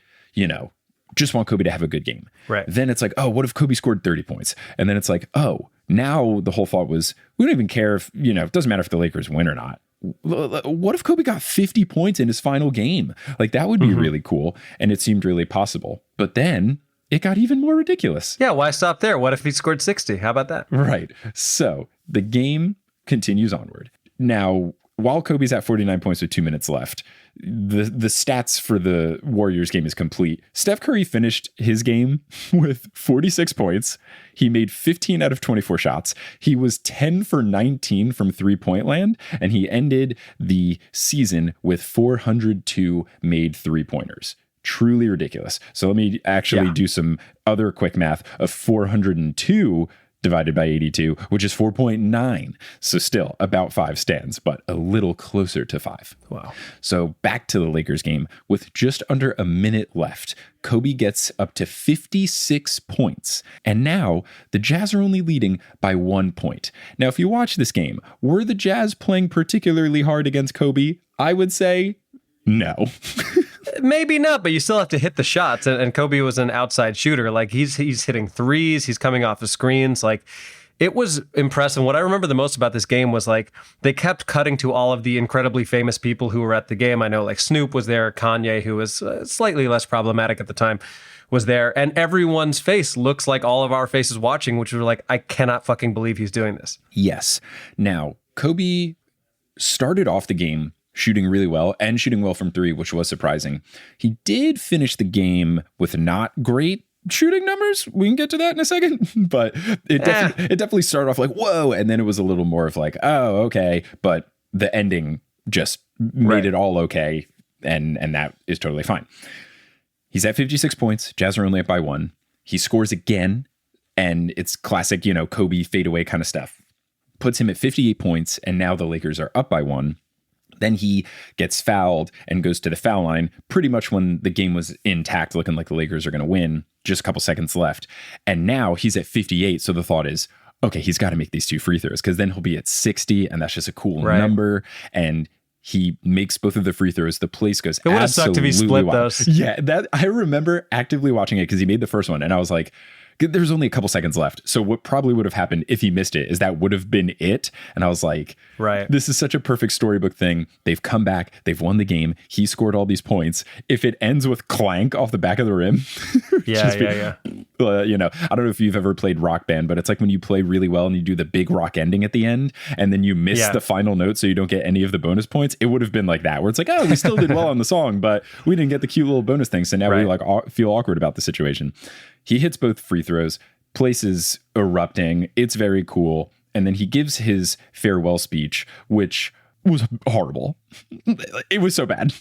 just want Kobe to have a good game. Right. Then it's like, oh, what if Kobe scored 30 points? And then it's like, oh, now the whole thought was, we don't even care if, it doesn't matter if the Lakers win or not. What if Kobe got 50 points in his final game? Like, that would be really cool. And it seemed really possible. But then it got even more ridiculous. Yeah, why stop there? What if he scored 60? How about that? Right. So the game continues onward. Now, while Kobe's at 49 points with 2 minutes left, the stats for the Warriors game is complete. Steph Curry finished his game with 46 points. He made 15 out of 24 shots. He was 10 for 19 from 3-point land, and he ended the season with 402 made 3-pointers. Truly ridiculous. So let me actually do some other quick math of 402 divided by 82, which is 4.9. So still about 5 stands, but a little closer to 5. Wow. So back to the Lakers game. With just under a minute left, Kobe gets up to 56 points. And now the Jazz are only leading by 1 point. Now, if you watch this game, were the Jazz playing particularly hard against Kobe? I would say no. Maybe not, but you still have to hit the shots. And Kobe was an outside shooter. Like, he's hitting threes. He's coming off of screens. Like, It was impressive. What I remember the most about this game was like they kept cutting to all of the incredibly famous people who were at the game. I know like Snoop was there, Kanye, who was slightly less problematic at the time, was there, and everyone's face looks like all of our faces watching, which were like, I cannot fucking believe he's doing this. Yes. Now, Kobe started off the game shooting really well and shooting well from three, which was surprising. He did finish the game with not great shooting numbers. We can get to that in a second, but it definitely started off like, whoa, and then it was a little more of like, oh, okay, but the ending just made it all okay, and that is totally fine. He's at 56 points. Jazz are only up by 1. He scores again, and it's classic, Kobe fadeaway kind of stuff. Puts him at 58 points, and now the Lakers are up by 1. Then he gets fouled and goes to the foul line pretty much when the game was intact, looking like the Lakers are going to win. Just a couple seconds left. And now he's at 58, so the thought is, okay, he's got to make these 2 free throws, because then he'll be at 60, and that's just a cool number. And he makes both of the free throws. The place goes absolutely wild. It would have sucked if he split those. Yeah, that I remember actively watching it because he made the first one, and I was like, there's only a couple seconds left. So what probably would have happened if he missed it is that would have been it. And I was like, this is such a perfect storybook thing. They've come back. They've won the game. He scored all these points. If it ends with clank off the back of the rim. I don't know if you've ever played Rock Band, but it's like when you play really well and you do the big rock ending at the end and then you miss the final note so you don't get any of the bonus points. It would have been like that, where it's like, oh, we still did well on the song, but we didn't get the cute little bonus thing. So now we like feel awkward about the situation. He hits both free throws, place is erupting. It's very cool. And then he gives his farewell speech, which was horrible. It was so bad.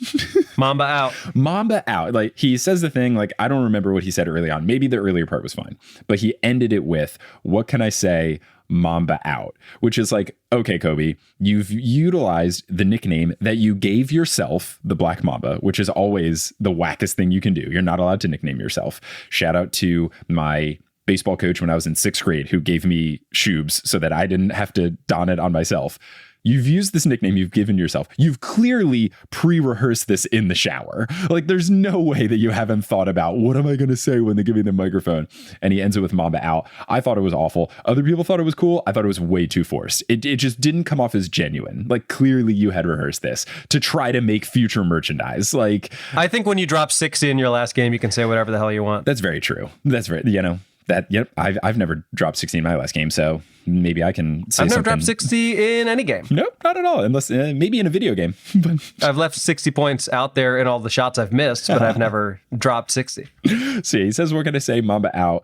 Mamba out. Mamba out. Like, he says the thing, like, I don't remember what he said early on. Maybe the earlier part was fine. But he ended it with, what can I say? Mamba out. Which is like, okay, Kobe, you've utilized the nickname that you gave yourself, the Black Mamba, which is always the wackest thing you can do. You're not allowed to nickname yourself. Shout out to my baseball coach when I was in 6th grade who gave me shoobs so that I didn't have to don it on myself. You've used this nickname you've given yourself. You've clearly pre-rehearsed this in the shower. Like, there's no way that you haven't thought about, what am I going to say when they give me the microphone? And he ends it with Mamba out. I thought it was awful. Other people thought it was cool. I thought it was way too forced. It just didn't come off as genuine. Like, clearly you had rehearsed this to try to make future merchandise. Like, I think when you drop 60 in your last game, you can say whatever the hell you want. That's very true. That's very, I've never dropped 60 in my last game, so maybe I can say I've never something. dropped 60 in any game. Nope, not at all, unless maybe in a video game. I've left 60 points out there in all the shots I've missed, but I've never dropped 60. So he says, we're going to say Mamba out,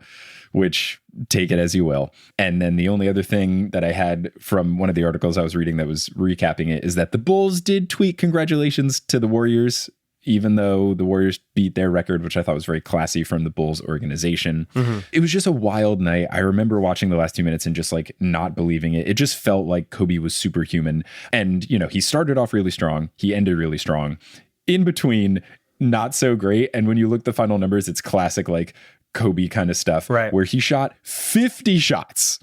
which take it as you will. And then the only other thing that I had from one of the articles I was reading that was recapping it is that the Bulls did tweet congratulations to the Warriors, even though the Warriors beat their record, which I thought was very classy from the Bulls organization. Mm-hmm. It was just a wild night. I remember watching the last 2 minutes and just like not believing it. It just felt like Kobe was superhuman. And, he started off really strong. He ended really strong. In between, not so great. And when you look at the final numbers, it's classic like Kobe kind of stuff, where he shot 50 shots.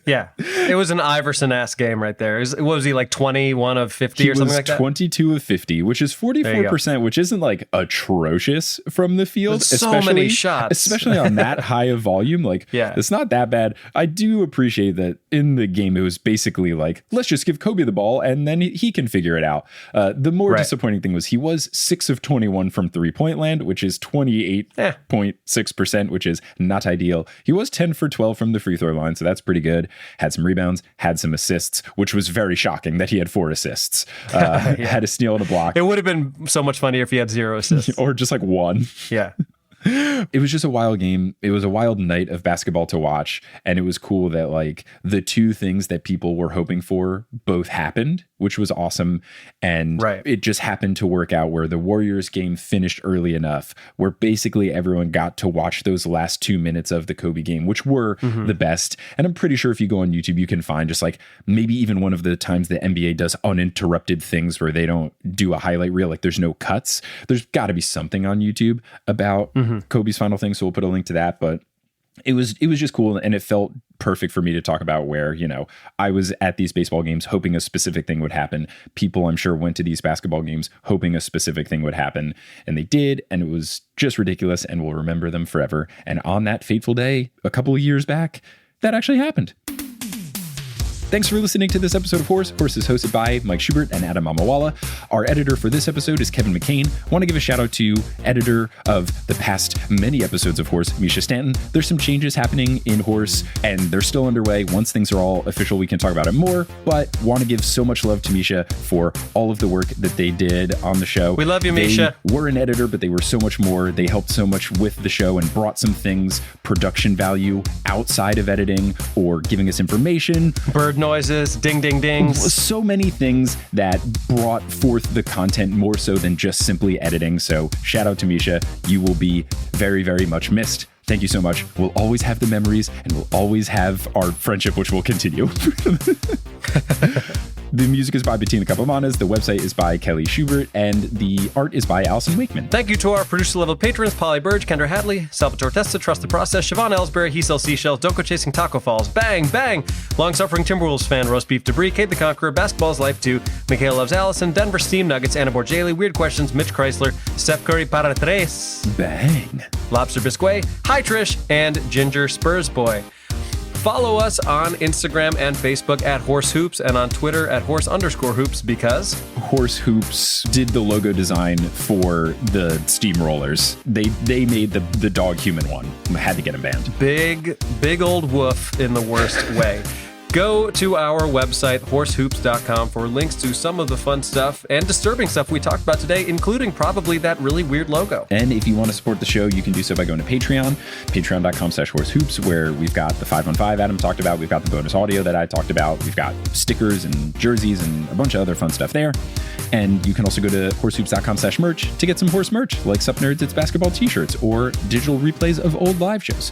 Yeah, it was an Iverson-ass game right there. What was he, like 21 of 50 or something like that? 22 of 50, which is 44%, which isn't like atrocious from the field. So many shots. Especially on that high of volume. Like, it's not that bad. I do appreciate that in the game, it was basically like, let's just give Kobe the ball and then he can figure it out. The more disappointing thing was he was 6 of 21 from three-point land, which is 28.6%, which is not ideal. He was 10 for 12 from the free throw line, so that's pretty good. Had some rebounds, had some assists, which was very shocking that he had 4 assists. Had a steal and a block. It would have been so much funnier if he had 0 assists. Or just like 1. Yeah. It was just a wild game. It was a wild night of basketball to watch. And it was cool that like the 2 things that people were hoping for both happened, which was awesome. And it just happened to work out where the Warriors game finished early enough where basically everyone got to watch those last 2 minutes of the Kobe game, which were the best. And I'm pretty sure if you go on YouTube, you can find just like maybe even one of the times the NBA does uninterrupted things where they don't do a highlight reel, like there's no cuts. There's got to be something on YouTube about Kobe's final thing, so we'll put a link to that. But it was just cool, and it felt perfect for me to talk about where, I was at these baseball games hoping a specific thing would happen. People, I'm sure, went to these basketball games hoping a specific thing would happen, and they did, and it was just ridiculous, and we'll remember them forever. And on that fateful day, a couple of years back, that actually happened. Thanks for listening to this episode of Horse. Horse is hosted by Mike Schubert and Adam Mamawala. Our editor for this episode is Kevin McCain. Want to give a shout out to editor of the past many episodes of Horse, Misha Stanton. There's some changes happening in Horse, and they're still underway. Once things are all official, we can talk about it more, but want to give so much love to Misha for all of the work that they did on the show. We love you, Misha. They were an editor, but they were so much more. They helped so much with the show and brought some things, production value outside of editing or giving us information. Bird noises, ding, ding, dings. So many things that brought forth the content more so than just simply editing. So shout out to Misha. You will be very, very much missed. Thank you so much. We'll always have the memories and we'll always have our friendship, which will continue. The music is by Bettina Capamanas, the website is by Kelly Schubert, and the art is by Allison Wakeman. Thank you to our producer-level patrons, Polly Burge, Kendra Hadley, Salvatore Testa, Trust the Process, Siobhan Ellsbury, He Sells Seashells, Doko Chasing Taco Falls, Bang, Bang, Long-Suffering Timberwolves fan, Roast Beef Debris, Kate the Conqueror, Basketball's Life 2, Michaela Loves Allison, Denver Steam Nuggets, Anna Borgelli, Weird Questions, Mitch Chrysler, Steph Curry para tres, Bang, Lobster Biscuit, Hi Trish, and Ginger Spurs Boy. Follow us on Instagram and Facebook at Horse Hoops and on Twitter at Horse_Hoops because Horse Hoops did the logo design for the steamrollers. They made the dog human one. Had to get them banned. Big old woof in the worst way. Go to our website, horsehoops.com, for links to some of the fun stuff and disturbing stuff we talked about today, including probably that really weird logo. And if you want to support the show, you can do so by going to Patreon, patreon.com/horsehoops, where we've got the 5-on-5 Adam talked about. We've got the bonus audio that I talked about. We've got stickers and jerseys and a bunch of other fun stuff there. And you can also go to horsehoops.com/merch to get some horse merch, like Sup Nerds It's Basketball t-shirts or digital replays of old live shows.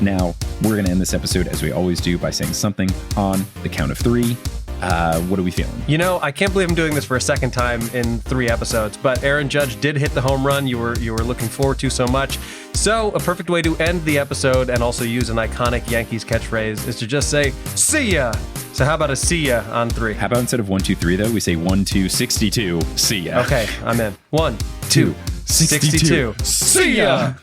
Now, we're going to end this episode, as we always do, by saying something on the count of 3. What are we feeling? You know, I can't believe I'm doing this for a second time in 3 episodes, but Aaron Judge did hit the home run you were looking forward to so much. So a perfect way to end the episode and also use an iconic Yankees catchphrase is to just say, see ya. So how about a see ya on 3? How about instead of 1, 2, 3, though, we say 1, 2, 62, see ya. Okay, I'm in. 1, 2, 62, see ya.